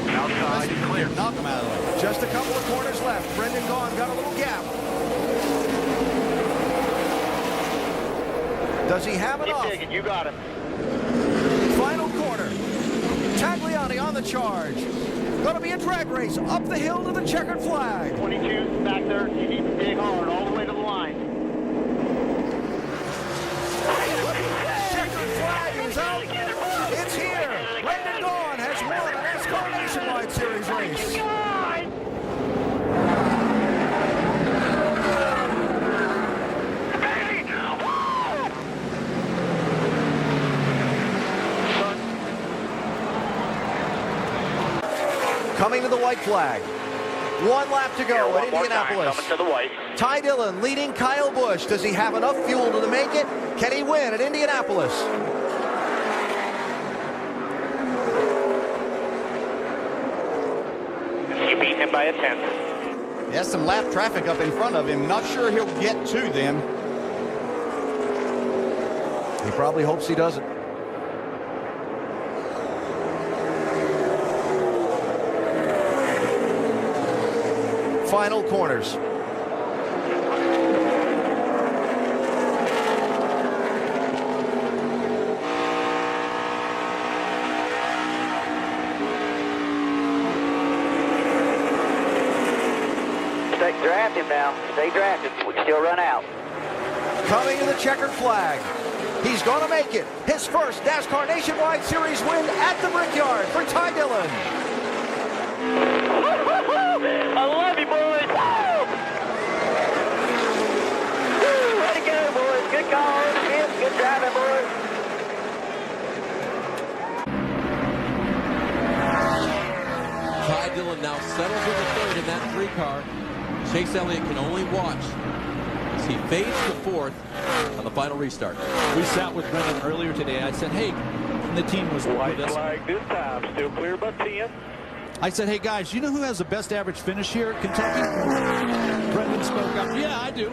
Outside, clear. Knock him out of the way. Just a couple of corners left. Brendan Gaughan got a little gap. Does he have enough? Keep digging. You got him. Final corner. Tagliani on the charge. Going to be a drag race up the hill to the checkered flag. 22 back there. You need to dig hard all the way to the line. Checkered flag is out. It's here. Brendan Gaughan has won a NASCAR Nationwide Series race. Coming to the white flag. 1 lap to go at Indianapolis. Coming to the white. Ty Dillon leading Kyle Busch. Does he have enough fuel to make it? Can he win at Indianapolis? You beat him by a 10th. He has some lap traffic up in front of him. Not sure he'll get to them. He probably hopes he doesn't. Final corners. Draft him now. Stay drafted. We can still run out. Coming to the checkered flag. He's going to make it. His first NASCAR Nationwide Series win at the Brickyard for Ty Dillon. I love you, boys. Woo! Way to go, boys. Good call. Good driving, boys. Ty Dillon now settles in the 3rd in that 3 car. Chase Elliott can only watch as he fades to 4th on the final restart. We sat with Brendan earlier today. I said, hey, and the team was White with us. flag this time. Still clear by 10. I said, hey, guys, you know who has the best average finish here at Kentucky? Brendan spoke up. Yeah, I do.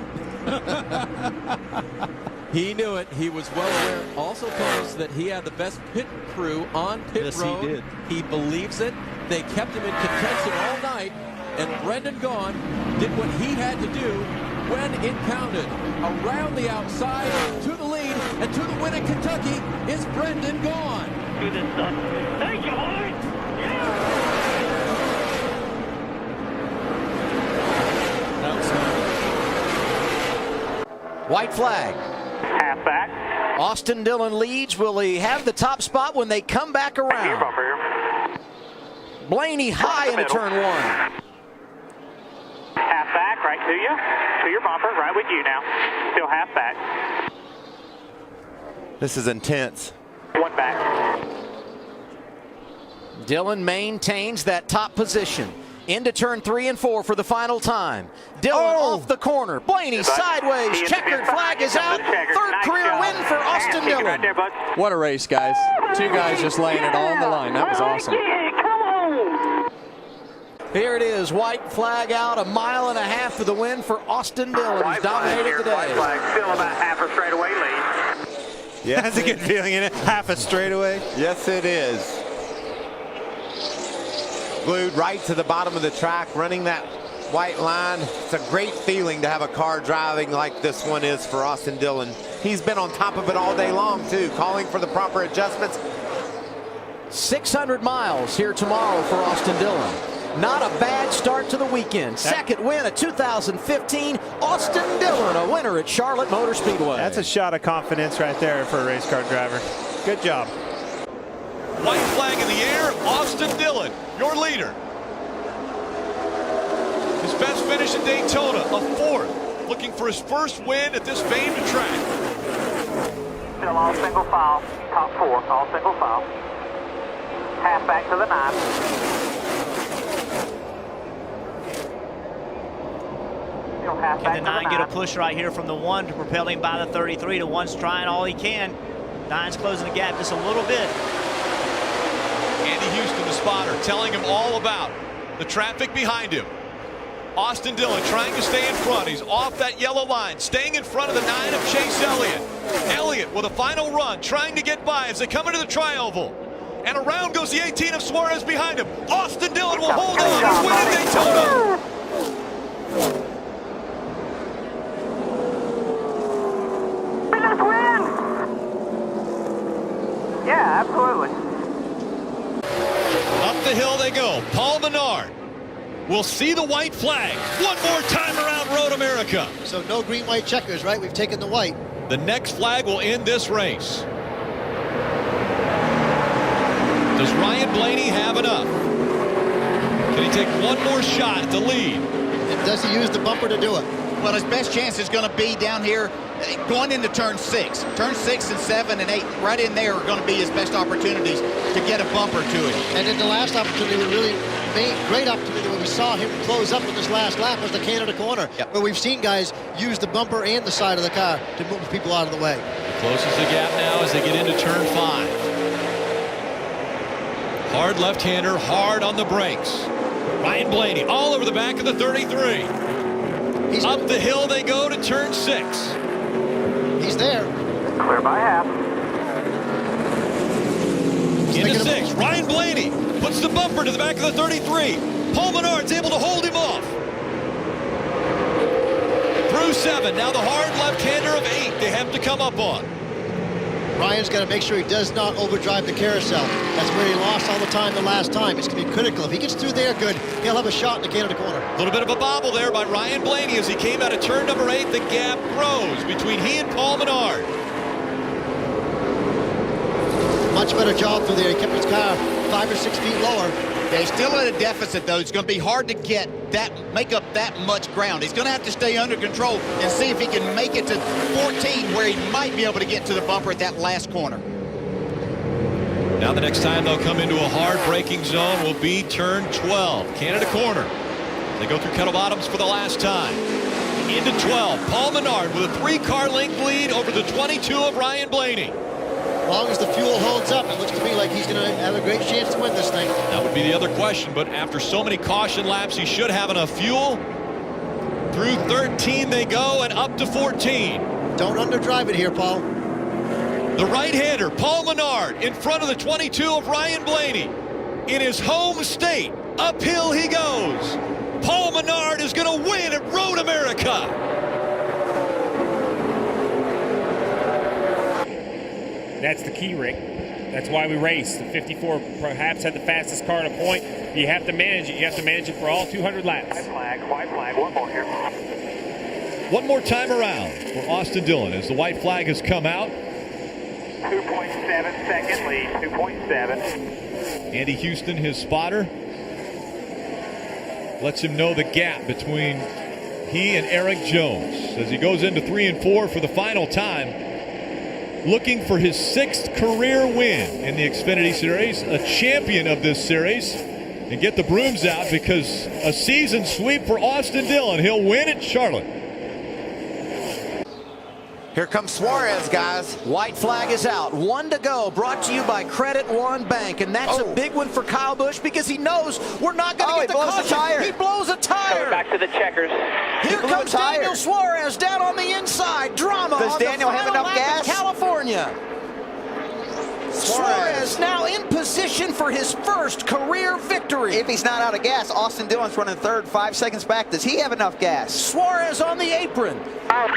He knew it. He was well aware. Also told us that he had the best pit crew on pit road. He did. He believes it. They kept him in contention all night. And Brendan Gaughan did what he had to do when it counted. Around the outside, to the lead, and to the win in Kentucky is Brendan Gaughan. Do this stuff. Thank you, Lloyd. White flag. Halfback. Austin Dillon leads. Will he have the top spot when they come back around? Blaney high into turn 1. Halfback, right to you. To your bumper, right with you now. Still halfback. This is intense. 1 back. Dillon maintains that top position. Into turn 3 and 4 for the final time. Dillon off the corner. Blaney sideways. Checkered flag is out. Third career win for Austin Dillon. What a race, guys. Two guys just laying it all on the line. That was awesome. Here it is. White flag out. 1.5 miles for the win for Austin Dillon. He's dominated today. White flag, still about half a straightaway lead. Yeah, that's a good feeling, isn't it? Half a straightaway. Yes, it is. Glued right to the bottom of the track, running that white line. It's a great feeling to have a car driving like this one is for Austin Dillon. He's been on top of it all day long, too, calling for the proper adjustments. 600 miles here tomorrow for Austin Dillon. Not a bad start to the weekend. Second win of 2015. Austin Dillon, a winner at Charlotte Motor Speedway. That's a shot of confidence right there for a race car driver. Good job. White flag in the air, Austin Dillon, your leader. His best finish at Daytona, a 4th. Looking for his first win at this famed track. Still all single file, top 4, all single file. Half back to the 9. Can the 9 get a push right here from the 1 to propel him by the 33? The 1's trying all he can. 9's closing the gap just a little bit. Andy Houston, the spotter, telling him all about the traffic behind him. Austin Dillon trying to stay in front. He's off that yellow line, staying in front of the 9 of Chase Elliott. Elliott with a final run, trying to get by as they come into the tri-oval. And around goes the 18 of Suarez behind him. Austin Dillon will hold on. He's winning Daytona. Yeah, absolutely. Up the hill they go. Paul Menard will see the white flag one more time around Road America. So no green, white checkers, right? We've taken the white. The next flag will end this race. Does Ryan Blaney have enough? Can he take one more shot at the lead? And does he use the bumper to do it? Well, his best chance is going to be down here going into turn 6. Turn 6 and 7 and 8, right in there are going to be his best opportunities to get a bumper to it. And then the last opportunity, we really made great opportunity when we saw him close up in this last lap was the Canada corner, where we've seen guys use the bumper and the side of the car to move people out of the way. Closes the gap now as they get into turn 5. Hard left-hander, hard on the brakes. Ryan Blaney all over the back of the 33. Up the hill they go to turn 6. He's there. Clear by half. Into 6. Ryan Blaney puts the bumper to the back of the 33. Paul Menard's able to hold him off. Through 7. Now the hard left-hander of 8 they have to come up on. Ryan's got to make sure he does not overdrive the carousel. That's where he lost all the time the last time. It's going to be critical. If he gets through there good, he'll have a shot in the Canada corner. A little bit of a bobble there by Ryan Blaney as he came out of turn number 8. The gap grows between he and Paul Menard. Much better job through there. He kept his car 5 or 6 feet lower. Yeah, he's still at a deficit, though. It's going to be hard to make up that much ground. He's going to have to stay under control and see if he can make it to 14, where he might be able to get to the bumper at that last corner. Now the next time they'll come into a hard braking zone will be turn 12, Canada corner. They go through kettle bottoms for the last time. Into 12, Paul Menard with a 3-car length lead over the 22 of Ryan Blaney. As long as the fuel holds up, it looks to me like he's going to have a great chance to win this thing. That would be the other question, but after so many caution laps, he should have enough fuel. Through 13 they go and up to 14. Don't underdrive it here, Paul. The right-hander, Paul Menard, in front of the 22 of Ryan Blaney. In his home state, uphill he goes. Paul Menard is going to win at Road America. That's the key, Rick. That's why we race. The 54 perhaps had the fastest car at a point. You have to manage it. You have to manage it for all 200 laps. White flag, one more here. One more time around for Austin Dillon as the white flag has come out. 2.7 second lead, 2.7. Andy Houston, his spotter, lets him know the gap between he and Eric Jones as he goes into 3 and 4 for the final time. Looking for his 6th career win in the Xfinity Series, a champion of this series. and get the brooms out, because a season sweep for Austin Dillon. He'll win at Charlotte. Here comes Suarez, guys. White flag is out. 1 to go. Brought to you by Credit One Bank. And that's a big one for Kyle Busch, because he knows we're not going to get the caution. He blows a tire. He blows a tire. Coming back to the checkers. Here comes Daniel Suarez down on the inside. Drama. Does Daniel have enough gas? California. Suarez now in position for his first career victory. If he's not out of gas, Austin Dillon's running third, 5 seconds back. Does he have enough gas? Suarez on the apron.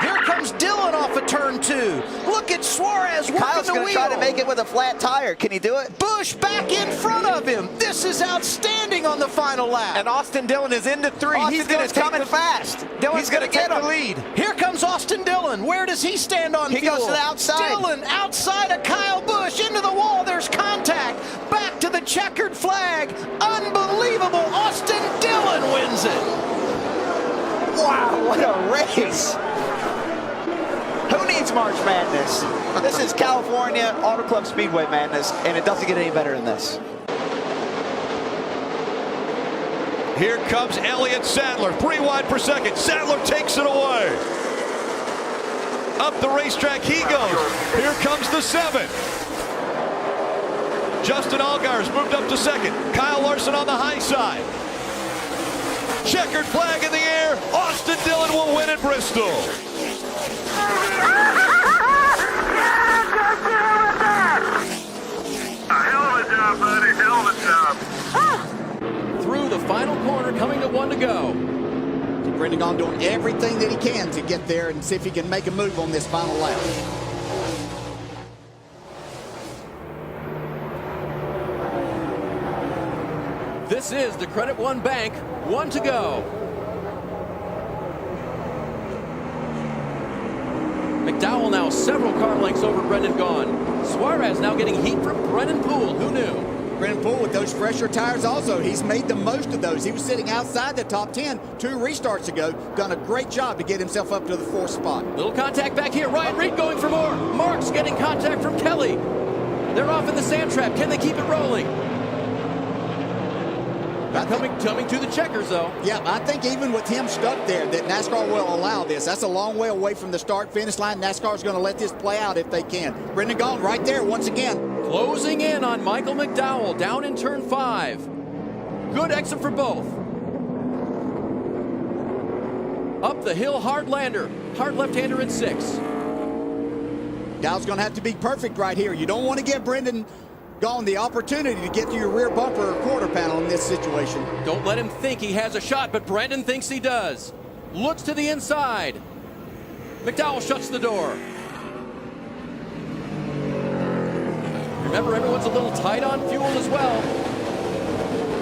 Here comes Dillon off of turn 2. Look at Suarez working Kyle's the wheel. going to try to make it with a flat tire. Can he do it? Busch back in front of him. This is outstanding on the final lap. And Austin Dillon is into 3. Austin Dillon's coming fast. Dillon's going to get the lead. Here comes Austin Dillon. Where does he stand on fuel? He goes to the outside. Dillon outside of Kyle Busch into the wall. There's contact. Back to the checkered flag. Unbelievable. Austin Dillon wins it. Wow, what a race. Who needs March Madness? This is California Auto Club Speedway Madness, and it doesn't get any better than this. Here comes Elliott Sadler, 3 wide per second. Sadler takes it away. Up the racetrack he goes. Here comes the 7. Justin Allgaier's moved up to second. Kyle Larson on the high side. Checkered flag in the air. Austin Dillon will win at Bristol. Hell of a job, buddy. Hell of a job. Through the final corner, coming to 1 to go. Brendan Gaughan doing everything that he can to get there and see if he can make a move on this final lap. This is the Credit One Bank. 1 to go. McDowell now several car lengths over Brendan Gaughan. Suarez now getting heat from Brennan Poole. Who knew? Brennan Poole with those fresher tires also. He's made the most of those. He was sitting outside the top 10 2 restarts ago. Done a great job to get himself up to the 4th spot. Little contact back here. Ryan Reed going for more. Marks getting contact from Kelly. They're off in the sand trap. Can they keep it rolling? Coming to the checkers, though. Yeah, I think even with him stuck there, that NASCAR will allow this. That's a long way away from the start-finish line. NASCAR's going to let this play out if they can. Brendan Gaughan right there once again. Closing in on Michael McDowell down in turn 5. Good exit for both. Up the hill, hard lander. Hard left-hander in 6. Dowell's going to have to be perfect right here. You don't want to give Brendan Gaughan the opportunity to get to your rear bumper or quarter panel in this situation. Don't let him think he has a shot, but Brendan thinks he does. Looks to the inside. McDowell shuts the door. Remember, everyone's a little tight on fuel as well.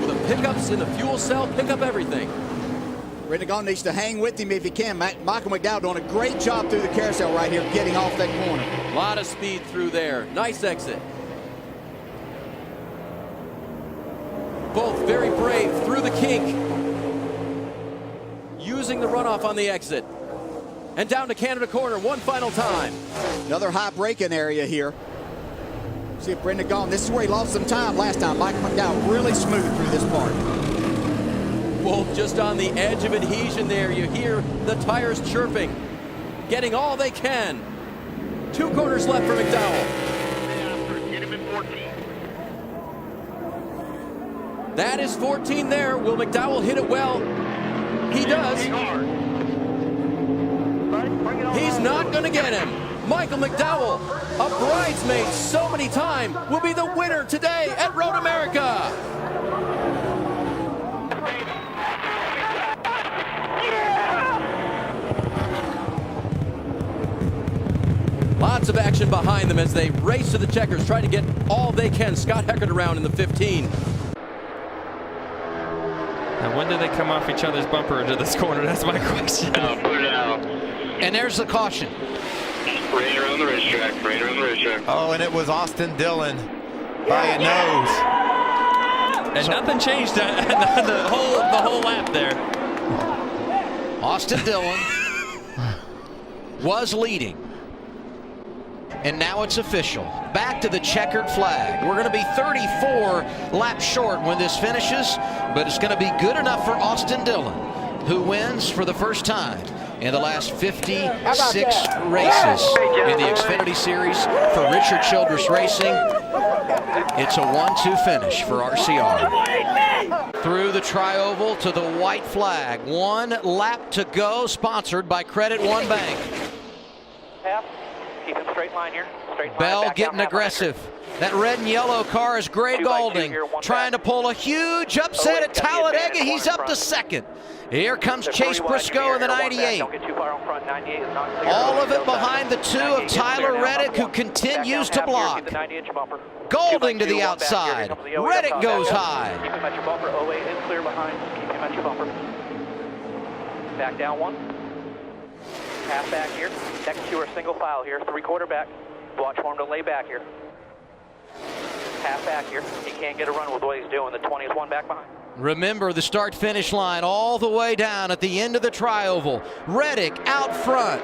With the pickups in the fuel cell, pick up everything. Brendan Gaughan needs to hang with him if he can. Michael McDowell doing a great job through the carousel right here, getting off that corner. A lot of speed through there. Nice exit. Both very brave through the kink. Using the runoff on the exit. And down to Canada corner one final time. Another high braking area here. See if Brendan Gaughan, this is where he lost some time last time. Michael McDowell really smooth through this part. Both just on the edge of adhesion there. You hear the tires chirping. Getting all they can. 2 corners left for McDowell. Get him in 14. That is 14 there. Will McDowell hit it well? He does. He's not going to get him. Michael McDowell, a bridesmaid so many times, will be the winner today at Road America. Lots of action behind them as they race to the checkers, try to get all they can. Scott Heckert around in the 15. Now, when do they come off each other's bumper into this corner? That's my question. Put it out. And there's the caution. Right around the racetrack. Right around the racetrack. Oh, and it was Austin Dillon by a nose. And nothing changed the whole lap there. Austin Dillon was leading. And now it's official. Back to the checkered flag. We're going to be 34 laps short when this finishes, but it's going to be good enough for Austin Dillon, who wins for the first time in the last 56 races in the Xfinity Series for Richard Childress Racing. It's a 1-2 finish for RCR. Through the tri-oval to the white flag. 1 lap to go, sponsored by Credit One Bank. Half. Keep him straight line here. Straight line. Bell getting aggressive. That red and yellow car is Gray Golding trying to pull a huge upset at Talladega. He's up to second. Here comes Chase Briscoe in the 98. All of it behind the 2 of Tyler Reddick, who continues to block. Golding to the outside. Reddick goes high. Keep him at your bumper. 08 is clear behind. Keep him at your bumper. Back down 1. Half back here. Next to a single file here. 3/4 back. Watch for him to lay back here. Half back here. He can't get a run with what he's doing. The 20 is 1 back behind. Remember the start-finish line all the way down at the end of the tri-oval. Reddick out front.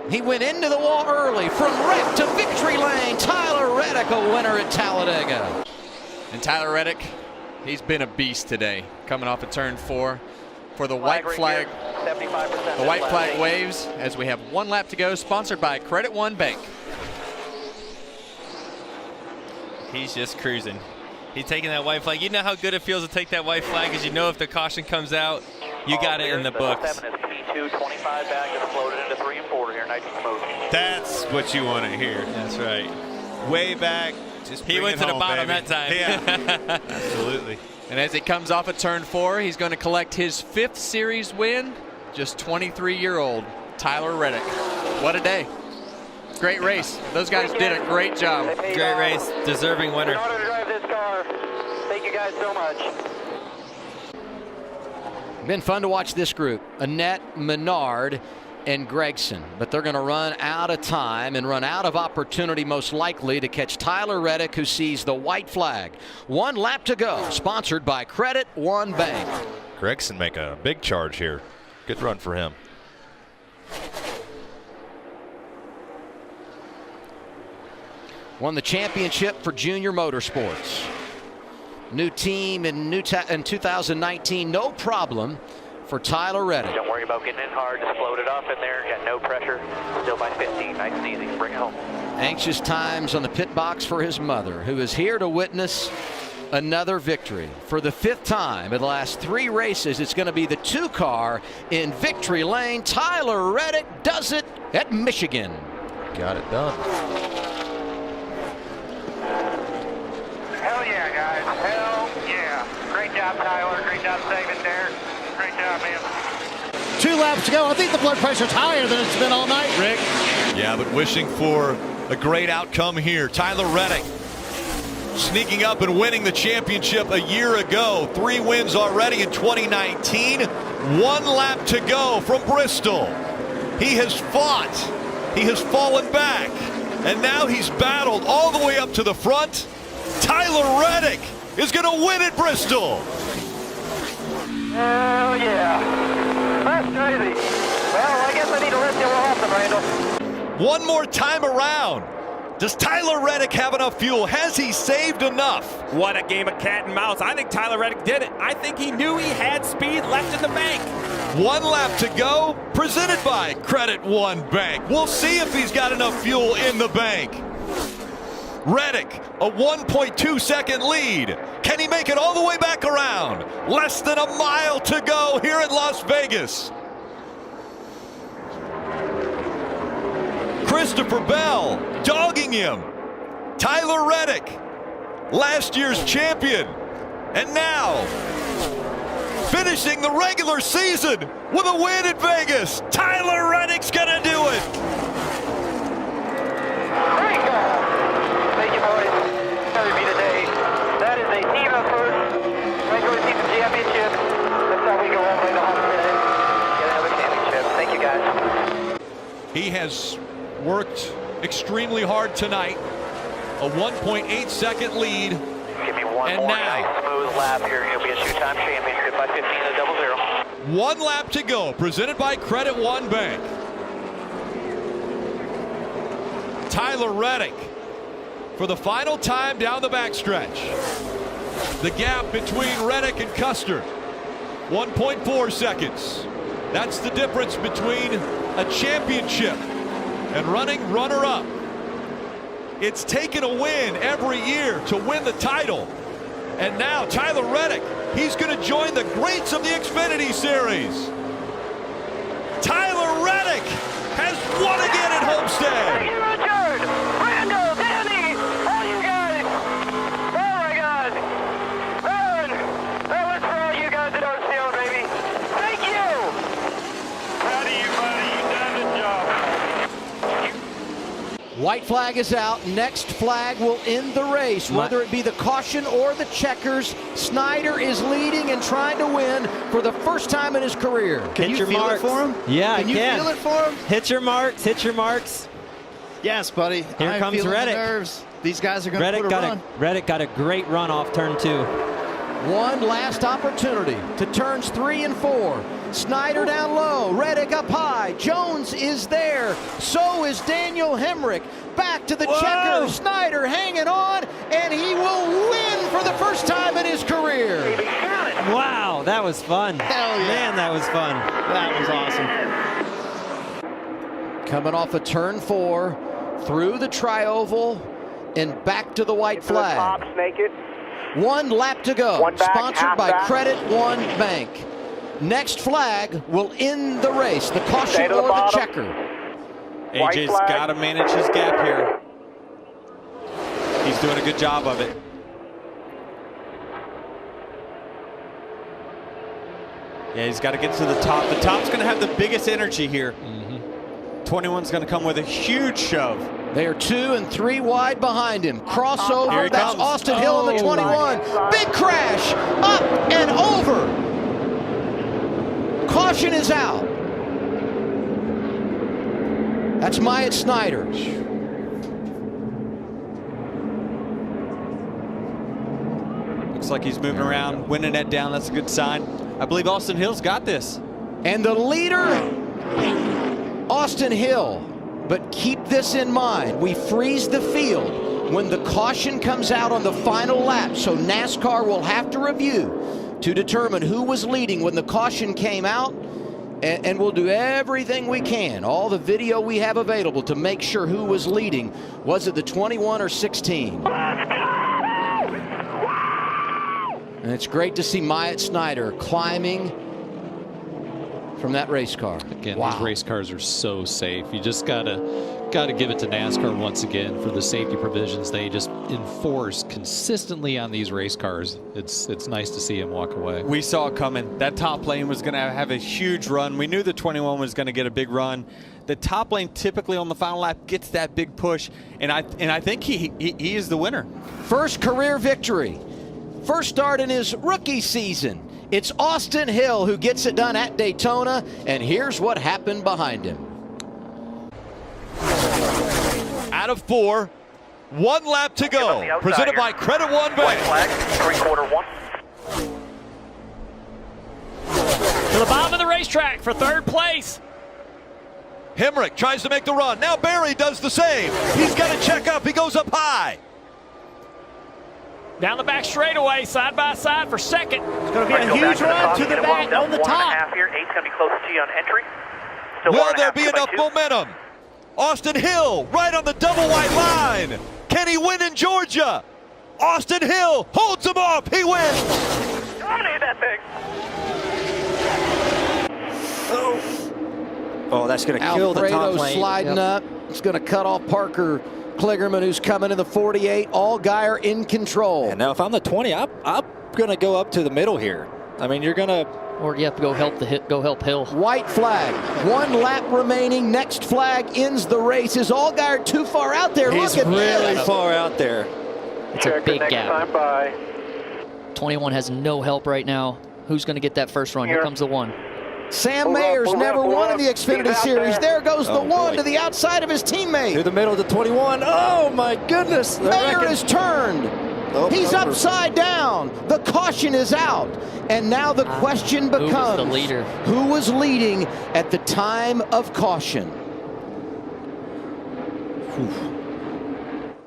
He went into the wall early. From wreck to victory lane. Tyler Reddick, a winner at Talladega. And Tyler Reddick, he's been a beast today, coming off of turn 4. For the white flag, the white flag waves as we have 1 lap to go, sponsored by Credit One Bank. He's just cruising. He's taking that white flag. You know how good it feels to take that white flag, because you know if the caution comes out, you got it in the books. 7 is P2, 25 back, just floated into 3 and 4 here, nice and smooth. That's what you want to hear. That's right. Way back. Just he went to the bottom that time. Yeah, absolutely. And as he comes off of turn 4, he's going to collect his 5th series win. Just 23-year-old Tyler Reddick. What a day. Great race. Those guys did a great job. Great race. Deserving winner. In order to drive this car, thank you guys so much. Been fun to watch this group. Annette, Menard, and Gregson. But they're going to run out of time and run out of opportunity, most likely, to catch Tyler Reddick, who sees the white flag. 1 lap to go. Sponsored by Credit One Bank. Gregson make a big charge here. Good run for him. Won the championship for Junior Motorsports. New team in 2019, no problem for Tyler Reddick. Don't worry about getting in hard, just float it off in there, got no pressure, still by 15, nice and easy, bring it home. Anxious times on the pit box for his mother, who is here to witness another victory. For the 5th time in the last 3 races, it's going to be the 2 car in victory lane. Tyler Reddick does it at Michigan. Got it done. Hell yeah, guys. Hell yeah. Great job, Tyler. Great job saving there. Great job, man. 2 laps to go. I think the blood pressure's higher than it's been all night, Rick. Yeah, but wishing for a great outcome here. Tyler Reddick sneaking up and winning the championship a year ago. 3 wins already in 2019. 1 lap to go from Bristol. He has fought. He has fallen back. And now he's battled all the way up to the front. Tyler Reddick is going to win at Bristol. Hell yeah. That's crazy. Well, I guess I need to let you off the Randall. One more time around. Does Tyler Reddick have enough fuel? Has he saved enough? What a game of cat and mouse. I think Tyler Reddick did it. I think he knew he had speed left in the bank. 1 lap to go, presented by Credit One Bank. We'll see if he's got enough fuel in the bank. Reddick, a 1.2 second lead. Can he make it all the way back around? Less than a mile to go here in Las Vegas. Christopher Bell dogging him. Tyler Reddick, last year's champion. And now, finishing the regular season with a win at Vegas. Tyler Reddick's gonna do it. Great goal. Thank you, boys. That be today. That is a team effort. Regular season championship. That's how we go all the way to 100 get another championship. Thank you, guys. He has worked extremely hard tonight. A 1.8 second lead. Give me one more nice smooth lap here. He'll be a 2-time championship by 15 and a 00. 1 lap to go, presented by Credit One Bank. Tyler Reddick for the final time down the backstretch. The gap between Reddick and Custer, 1.4 seconds. That's the difference between a championship and running runner-up. It's taken a win every year to win the title. And now Tyler Reddick, he's going to join the greats of the Xfinity Series. Tyler Reddick has won again at Homestead. Thank you, Richard. Brando, Danny, all you guys. Oh my God. That was for all you guys at Ocean, baby. Thank you. Proud of you, buddy. You done the job. White flag is out. Next flag will end the race, whether it be the caution or the checkers. Snyder is leading and trying to win for the first time in his career. Can you feel it for him? Yeah, can you feel it for him? Hit your marks. Hit your marks. Yes, buddy. Here comes Reddick. Nerves. These guys are going to put a run. Reddick got a great run off turn 2. One last opportunity to turns 3 and 4. Snyder down low, Reddick up high. Jones is there. So is Daniel Hemrick. Back to the checker. Snyder hanging on, and he will win for the first time in his career. Wow, that was fun. Hell yeah. Man, that was fun. That was awesome. Coming off of turn 4, through the tri-oval, and back to the white flag. Snake it. 1 lap to go. One back, Sponsored by back. Credit One Bank. Next flag will end the race. The caution or the checker. AJ's got to manage his gap here. He's doing a good job of it. Yeah, he's got to get to the top. The top's going to have the biggest energy here. 21's going to come with a huge shove. They are 2 and 3 wide behind him. Crossover, Here he that's comes. Austin Hill in the 21. Big crash, up and over. Caution is out. That's Myatt Snyder. Looks like he's moving around, winning that down. That's a good sign. I believe Austin Hill's got this. And the leader, Austin Hill. But keep this in mind. We freeze the field when the caution comes out on the final lap. So NASCAR will have to review to determine who was leading when the caution came out. And we'll do everything we can, all the video we have available, to make sure who was leading. Was it the 21 or 16? And it's great to see Myatt Snyder climbing from that race car. Again, wow. These race cars are so safe. You just gotta give it to NASCAR once again for the safety provisions they just enforce consistently on these race cars. It's nice to see him walk away. We saw it coming. That top lane was going to have a huge run. We knew the 21 was going to get a big run. The top lane typically on the final lap gets that big push, and I think he is the winner. First career victory. First start in his rookie season. It's Austin Hill who gets it done at Daytona, and here's what happened behind him. Out of 4, 1 lap to go. Presented by Credit One Bank. Flag, 3/4 1. To the bottom of the racetrack for 3rd place. Hemrick tries to make the run. Now Barry does the same. He's got to check up. He goes up high. Down the back straightaway, side by side for 2nd. It's going to be a huge run to the back on the top. 1.5 here. 8's going to be closest to you on entry. Will there be enough momentum? Austin Hill right on the double white line. Can he win in Georgia? Austin Hill holds him off. He wins. Dominate that thing. Oh, that's going to kill the top lane. Sliding up. It's going to cut off Parker Kligerman, who's coming in the 48. Allgaier in control. And now if I'm the 20, I'm going to go up to the middle here. I mean, you're going to... Or you have to go help Hill. White flag. 1 lap remaining. Next flag ends the race. Is Allgaier too far out there? He's Look at really this. far out there. It's a big gap. 21 has no help right now. Who's going to get that first run? Here comes the 1. Sam Mayer's never won in the Xfinity Series. There goes the 1 to the outside of his teammate. Through the middle of the 21. Oh, my goodness. Mayer is turned. He's upside down. The caution is out. And now the question becomes, who was the leader? Who was leading at the time of caution?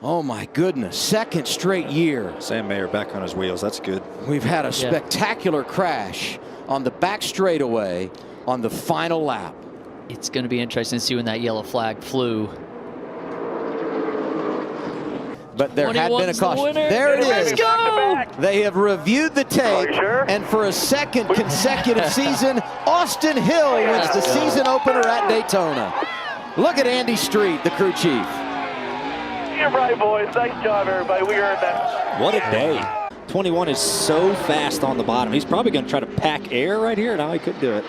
Oh my goodness, second straight year. Sam Mayer back on his wheels, that's good. We've had a spectacular crash on the back straightaway on the final lap. It's going to be interesting to see when that yellow flag flew. But there had been a caution. The there it is. Let's go! They have reviewed the tape, and for a second consecutive season, Austin Hill wins the season opener at Daytona. Look at Andy Street, the crew chief. You're right, boys. Nice job, everybody. We earned that. What a day. 21 is so fast on the bottom. He's probably going to try to pack air right here. No, he couldn't do it.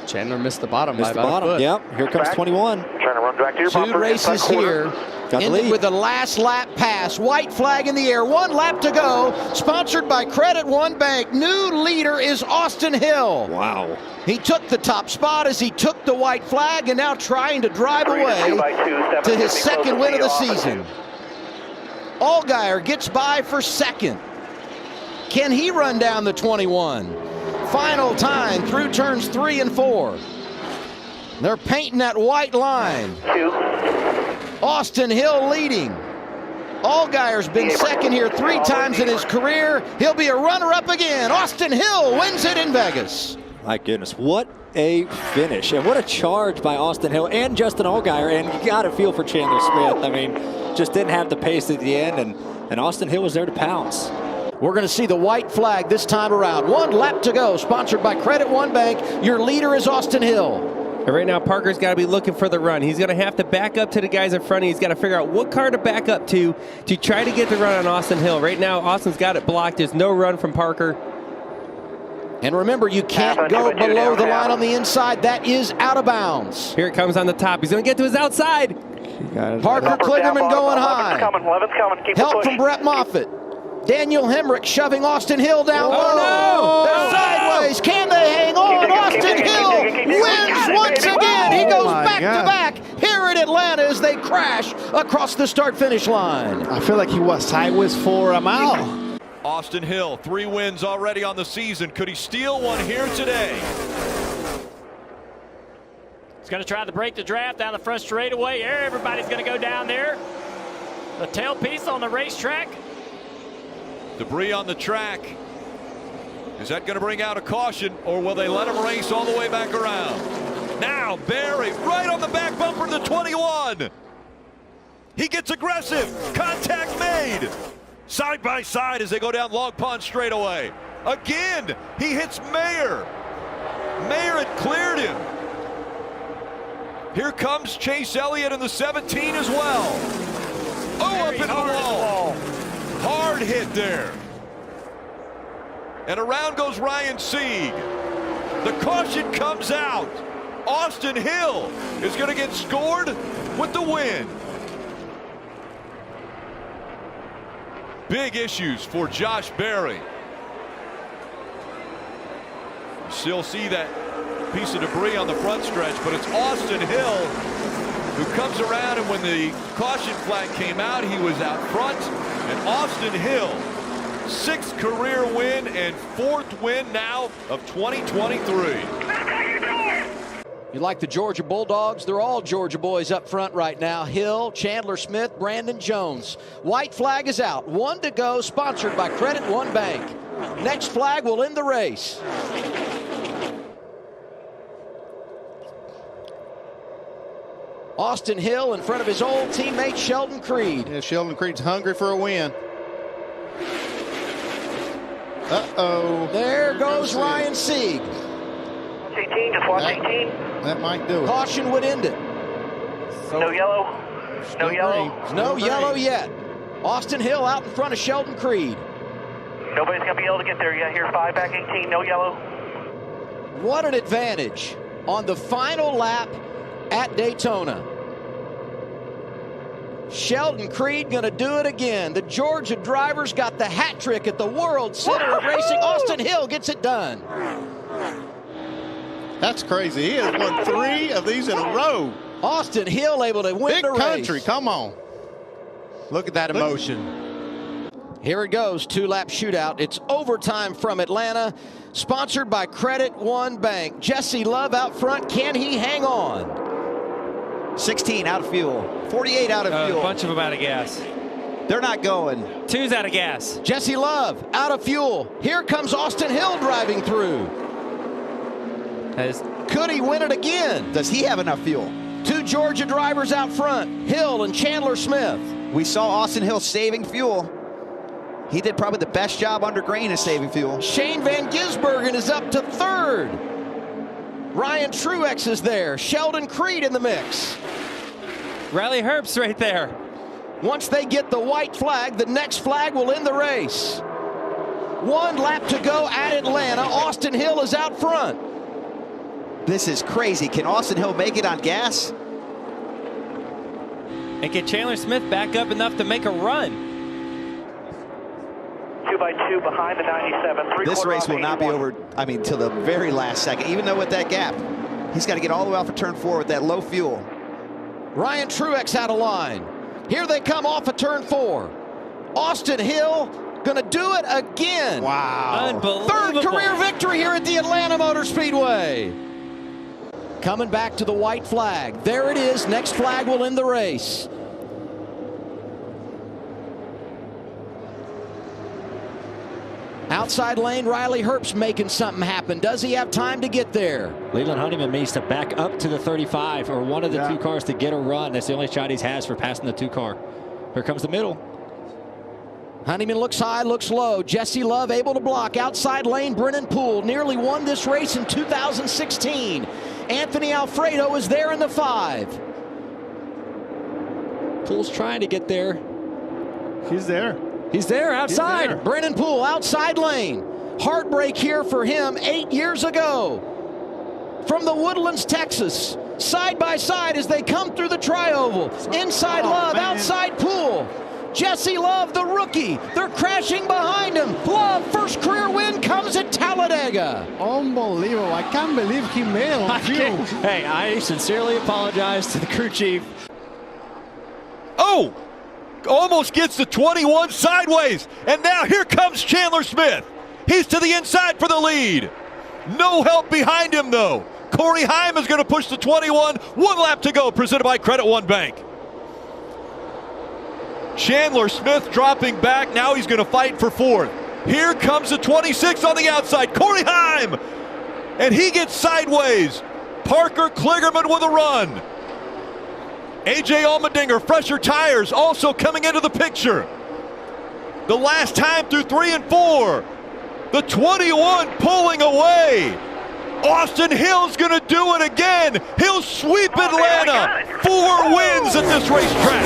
Chandler missed the bottom Missed by the about a bottom. foot. Yep, here comes 21. Trying to run back to your 2 races here. Ended with the last lap pass. White flag in the air. 1 lap to go. Sponsored by Credit One Bank. New leader is Austin Hill. Wow. He took the top spot as he took the white flag and now trying to drive away to his second win of the season. Allgaier gets by for second. Can he run down the 21? Final time through turns 3 and 4. They're painting that white line. Austin Hill leading. Allgaier's been second here 3 times in his career. He'll be a runner-up again. Austin Hill wins it in Vegas. My goodness, what a finish. And what a charge by Austin Hill and Justin Allgaier. And you got to feel for Chandler Smith. I mean, just didn't have the pace at the end, and Austin Hill was there to pounce. We're going to see the white flag this time around. 1 lap to go, sponsored by Credit One Bank. Your leader is Austin Hill. And right now, Parker's got to be looking for the run. He's going to have to back up to the guys in front. He's got to figure out what car to back up to try to get the run on Austin Hill. Right now, Austin's got it blocked. There's no run from Parker. And remember, you can't go below the line on the inside. That is out of bounds. Here it comes on the top. He's going to get to his outside. Parker Kligerman going high. 11's coming. Keep Help from Brett Moffitt. Daniel Hemrick shoving Austin Hill down low. Oh, no! They're sideways. Can they hang on? Austin Hill wins once again. He goes back to back here in Atlanta as they crash across the start-finish line. I feel like he was sideways for a mile. Austin Hill, 3 wins already on the season. Could he steal one here today? He's going to try to break the draft down the front straightaway. Everybody's going to go down there. The tailpiece on the racetrack. Debris on the track. Is that going to bring out a caution, or will they let him race all the way back around? Now Barry right on the back bumper of the 21. He gets aggressive. Contact made. Side by side as they go down Long Pond straightaway. Again, he hits Mayer. Mayer had cleared him. Here comes Chase Elliott in the 17 as well. Oh, up into the wall. Hard hit there. And around goes Ryan Sieg. The caution comes out. Austin Hill is going to get scored with the win. Big issues for Josh Berry. You still see that piece of debris on the front stretch, but it's Austin Hill who comes around, and when the caution flag came out, he was out front. And Austin Hill, 6th career win and 4th win now of 2023. You like the Georgia Bulldogs? They're all Georgia boys up front right now. Hill, Chandler Smith, Brandon Jones. White flag is out. 1 to go, sponsored by Credit One Bank. Next flag will end the race. Austin Hill in front of his old teammate Sheldon Creed. Yeah, Sheldon Creed's hungry for a win. Uh-oh. There goes Ryan Sieg. 18, just watch 18. That might do it. Caution would end it. No yellow. No yellow. No yellow yet. Austin Hill out in front of Sheldon Creed. Nobody's going to be able to get there yet. Here, 5 back 18, no yellow. What an advantage on the final lap at Daytona. Sheldon Creed going to do it again. The Georgia drivers got the hat trick at the World Center of Racing. Austin Hill gets it done. That's crazy. He has won 3 of these in a row. Austin Hill able to win the race. Big country, come on. Look at that emotion. Here it goes, 2-lap shootout. It's overtime from Atlanta, sponsored by Credit One Bank. Jesse Love out front. Can he hang on? 16 out of fuel. 48 out of fuel. A bunch of them out of gas. They're not going. 2's out of gas. Jesse Love out of fuel. Here comes Austin Hill driving through. Could he win it again? Does he have enough fuel? 2 Georgia drivers out front, Hill and Chandler Smith. We saw Austin Hill saving fuel. He did probably the best job under green of saving fuel. Shane Van Gisbergen is up to 3rd. Ryan Truex is there. Sheldon Creed in the mix. Riley Herbst right there. Once they get the white flag, the next flag will end the race. 1 lap to go at Atlanta. Austin Hill is out front. This is crazy. Can Austin Hill make it on gas? And can Chandler Smith back up enough to make a run? 2x2 behind the 97. This race will not be over, till the very last second. Even though with that gap, he's got to get all the way off of turn 4 with that low fuel. Ryan Truex out of line. Here they come off of turn 4. Austin Hill gonna do it again. Wow. Unbelievable. 3rd career victory here at the Atlanta Motor Speedway. Coming back to the white flag. There it is. Next flag will end the race. Outside lane, Riley Herbst making something happen. Does he have time to get there? Leland Honeyman needs to back up to the 35 or one of the 2 cars to get a run. That's the only shot he has for passing the 2 car. Here comes the middle. Honeyman looks high, looks low. Jesse Love able to block. Outside lane, Brennan Poole nearly won this race in 2016. Anthony Alfredo is there in the 5. Poole's trying to get there. He's there. He's there outside. He's there. Brennan Poole outside lane. Heartbreak here for him 8 years ago. From the Woodlands, Texas. Side by side as they come through the tri-oval. Inside Love, outside Poole. Jesse Love, the rookie. They're crashing behind him. Love, first career win comes at Talladega. Unbelievable. I can't believe he made it on field. Hey, I sincerely apologize to the crew chief. Oh! Almost gets the 21 sideways. And now here comes Chandler Smith. He's to the inside for the lead. No help behind him, though. Corey Heim is going to push the 21. 1 lap to go, presented by Credit One Bank. Chandler Smith dropping back. Now he's going to fight for 4th. Here comes the 26 on the outside, Corey Heim. And he gets sideways. Parker Kligerman with a run. A.J. Allmendinger, fresher tires, also coming into the picture. The last time through 3 and 4. The 21 pulling away. Austin Hill's going to do it again. He'll sweep Atlanta. 4 wins at this racetrack.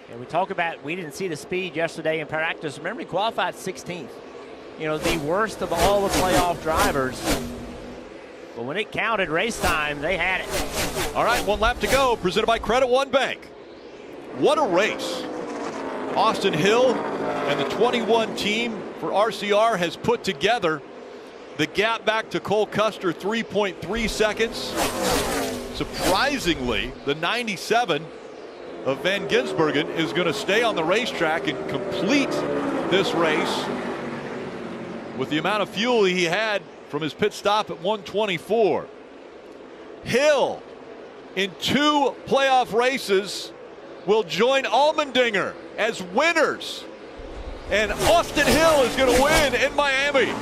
And we talk about we didn't see the speed yesterday in practice. Remember, he qualified 16th. You know, the worst of all the playoff drivers. But when it counted race time, they had it. All right, 1 lap to go, presented by Credit One Bank. What a race. Austin Hill and the 21 team for RCR has put together. The gap back to Cole Custer, 3.3 seconds. Surprisingly, the 97 of Van Gisbergen is going to stay on the racetrack and complete this race with the amount of fuel he had from his pit stop at 124. Hill, in 2 playoff races, will join Allmendinger as winners. And Austin Hill is going to win in Miami.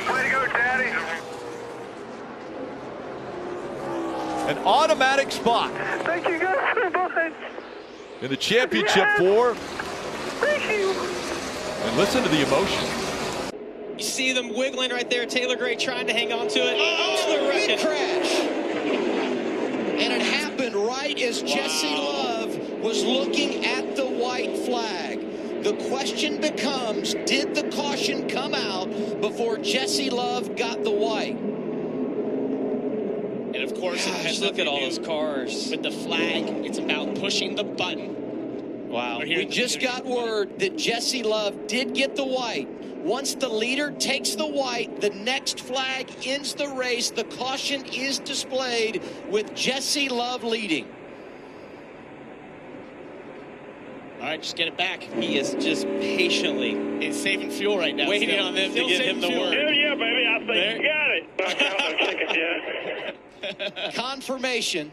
Way to go, Daddy. An automatic spot. Thank you guys so much. In the championship 4. Thank you. And listen to the emotion. You see them wiggling right there. Taylor Gray trying to hang on to it. Oh, big crash. And it happened right as Jesse Love was looking at the white flag. The question becomes, did the caution come out before Jesse Love got the white? And of course, it has look at all those cars. With the flag, it's about pushing the button. Wow. We just got word that Jesse Love did get the white. Once the leader takes the white, the next flag ends the race. The caution is displayed with Jesse Love leading. All right, just get it back. He is just patiently saving fuel right now. Waiting on them to give him the word. Hell yeah, baby. I think you got it. Confirmation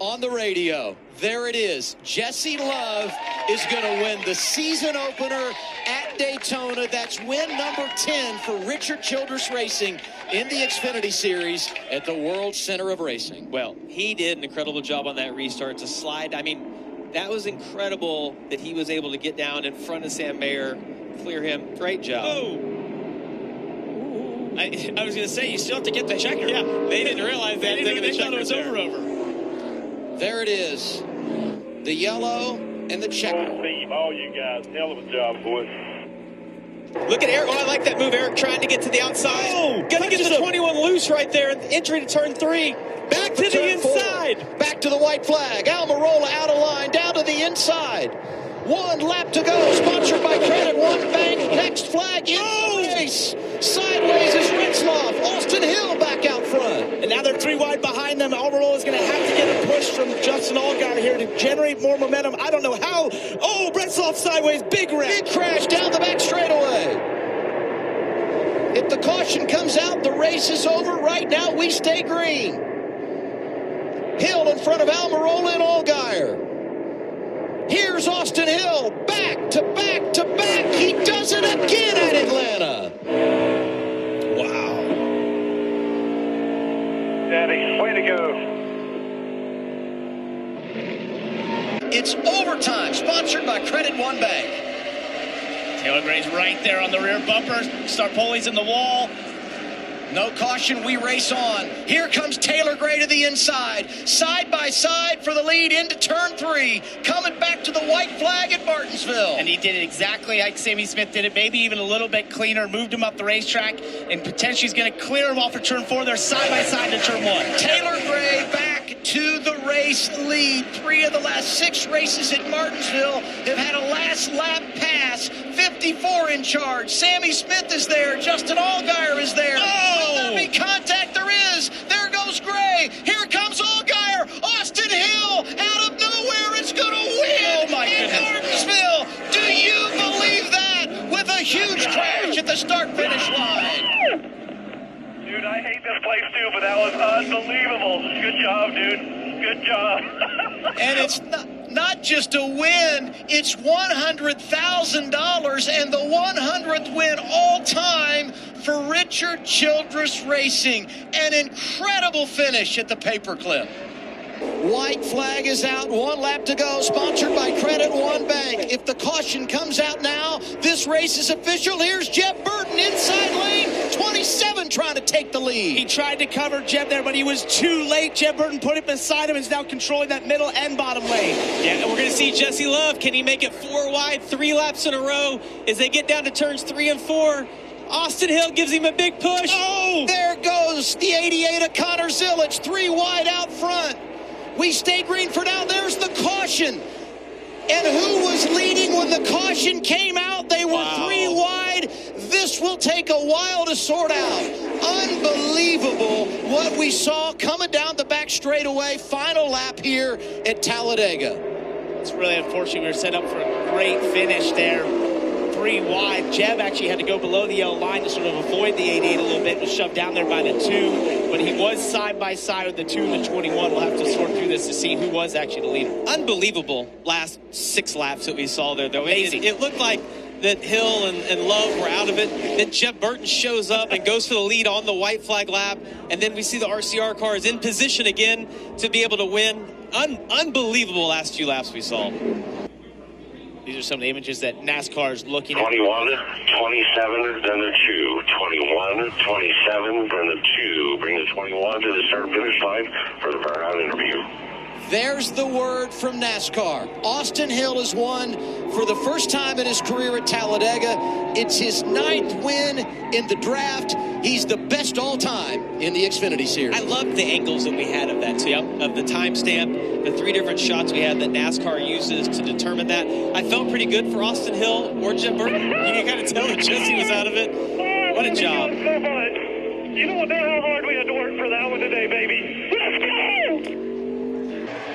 on the radio. There it is. Jesse Love is going to win the season opener at Daytona. That's win number 10 for Richard Childress Racing in the Xfinity Series at the World Center of Racing. Well, he did an incredible job on that restart to slide. I mean, that was incredible that he was able to get down in front of Sam Mayer, clear him. Great job. Oh. I was going to say, you still have to get the checker. Yeah, they didn't realize that. They thought it was over. There it is. The yellow and the checker. All you guys, hell of a job, boys. Look at Eric. Oh, I like that move. Eric trying to get to the outside. Oh, gonna get the 21 loose right there. Entry to turn 3. Back to the inside. 4. Back to the white flag. Almirola out of line. Down to the inside. 1 lap to go. Sponsored by Credit One Bank. Next flag in the race. Sideways is Ritzloff. Austin Hill back out front. And now they're 3 wide behind them. Almirola is going to have to get a push from Justin Allgaier here to generate more momentum. I don't know how. Oh, Ritzloff sideways. Big wreck. Big crash down the back straightaway. If the caution comes out, the race is over. Right now, we stay green. Hill in front of Almirola and Allgaier. Here's Austin Hill, back to back to back. He does it again at Atlanta. Wow. Daddy, way to go. It's overtime, sponsored by Credit One Bank. Taylor Gray's right there on the rear bumper. Starpoli's in the wall. No caution, we race on. Here comes Taylor Gray to the inside. Side by side for the lead into turn 3. Coming back to the white flag at Martinsville. And he did it exactly like Sammy Smith did it, maybe even a little bit cleaner. Moved him up the racetrack and potentially is going to clear him off of turn 4. They're side by side to turn 1. Taylor Gray back to the race lead. 3 of the last 6 races at Martinsville have had a last lap pass. 54 in charge. Sammy Smith is there. Justin Allgaier is there. Oh! Will there be contact? There is. There goes Gray. Here comes Allgaier. Austin Hill out of nowhere. It's going to win in Martinsville. Do you believe that? With a huge crash at the start-finish line. Dude, I hate this place too, but that was unbelievable. Good job, dude. Good job. And it's not just a win, it's $100,000 and the 100th win all time for Richard Childress Racing. An incredible finish at the paperclip. White flag is out, 1 lap to go, sponsored by Credit One Bank. If the caution comes out now, this race is official. Here's Jeb Burton inside lane, 27 trying to take the lead. He tried to cover Jeb there, but he was too late. Jeb Burton put him beside him and is now controlling that middle and bottom lane. Yeah, and we're going to see Jesse Love. Can he make it 4 wide, 3 laps in a row as they get down to turns 3 and 4? Austin Hill gives him a big push. Oh! There goes the 88 of Connor Zillage, 3 wide out front. We stay green for now. There's the caution. And who was leading when the caution came out? They were 3 wide. This will take a while to sort out. Unbelievable what we saw coming down the back straightaway. Final lap here at Talladega. It's really unfortunate. We were set up for a great finish there. 3 wide. Jeb actually had to go below the yellow line to sort of avoid the 88 a little bit. Was shoved down there by the 2, but he was side by side with the 2 and the 21. We'll have to sort through this to see who was actually the leader. Unbelievable last 6 laps that we saw there, though. It looked like that Hill and Love were out of it. Then Jeb Burton shows up and goes for the lead on the white flag lap. And then we see the RCR cars in position again to be able to win. Unbelievable last few laps we saw. These are some of the images that NASCAR is looking at. 21, 27, then the 2. 21, 27, then the 2. Bring the 21 to the start-finish line for the burnout interview. There's the word from NASCAR. Austin Hill has won for the first time in his career at Talladega. It's his 9th win in the draft. He's the best all time in the Xfinity Series. I love the angles that we had of that, too, of the timestamp, the 3 different shots we had that NASCAR uses to determine that. I felt pretty good for Austin Hill or Jeb Burton. You got to tell that Jesse was out of it. What a job. You know what? How hard we had to work for that one today, baby. Let's go!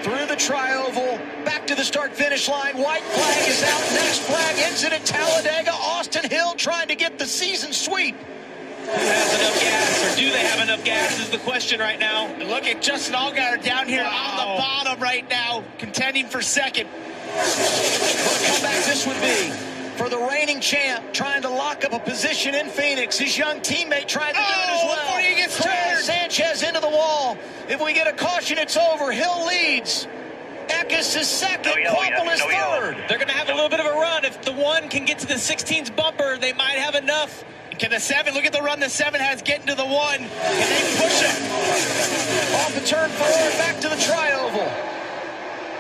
Through the tri-oval, back back to the start-finish line. White flag is out. Next flag ends it at Talladega. Austin Hill trying to get the season sweep. Who has enough gas, or do they have enough gas is the question right now. And look at Justin Allgaier down here on the bottom right now, contending for second. What a comeback this would be for the reigning champ, trying to lock up a position in Phoenix. His young teammate trying to do it as well. Before he gets turned. Sanchez into the wall. If we get a caution, it's over. Hill leads. Eckes is second. Quapple is third. They're going to have a little bit of a run. If the 1 can get to the 16's bumper, they might have enough. Can the 7, look at the run the 7 has getting to the 1. Can they push it? Off the turn 4, back to the tri-oval.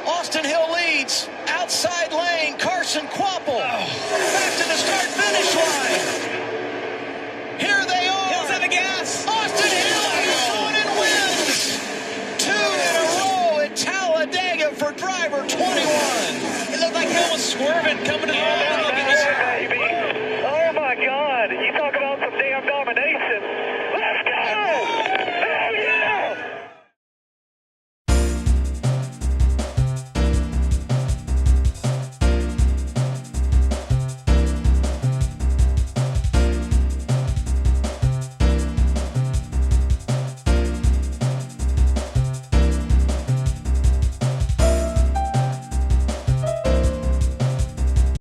Austin Hill leads. Outside lane, Carson Quapple. Back to the start-finish line. Here they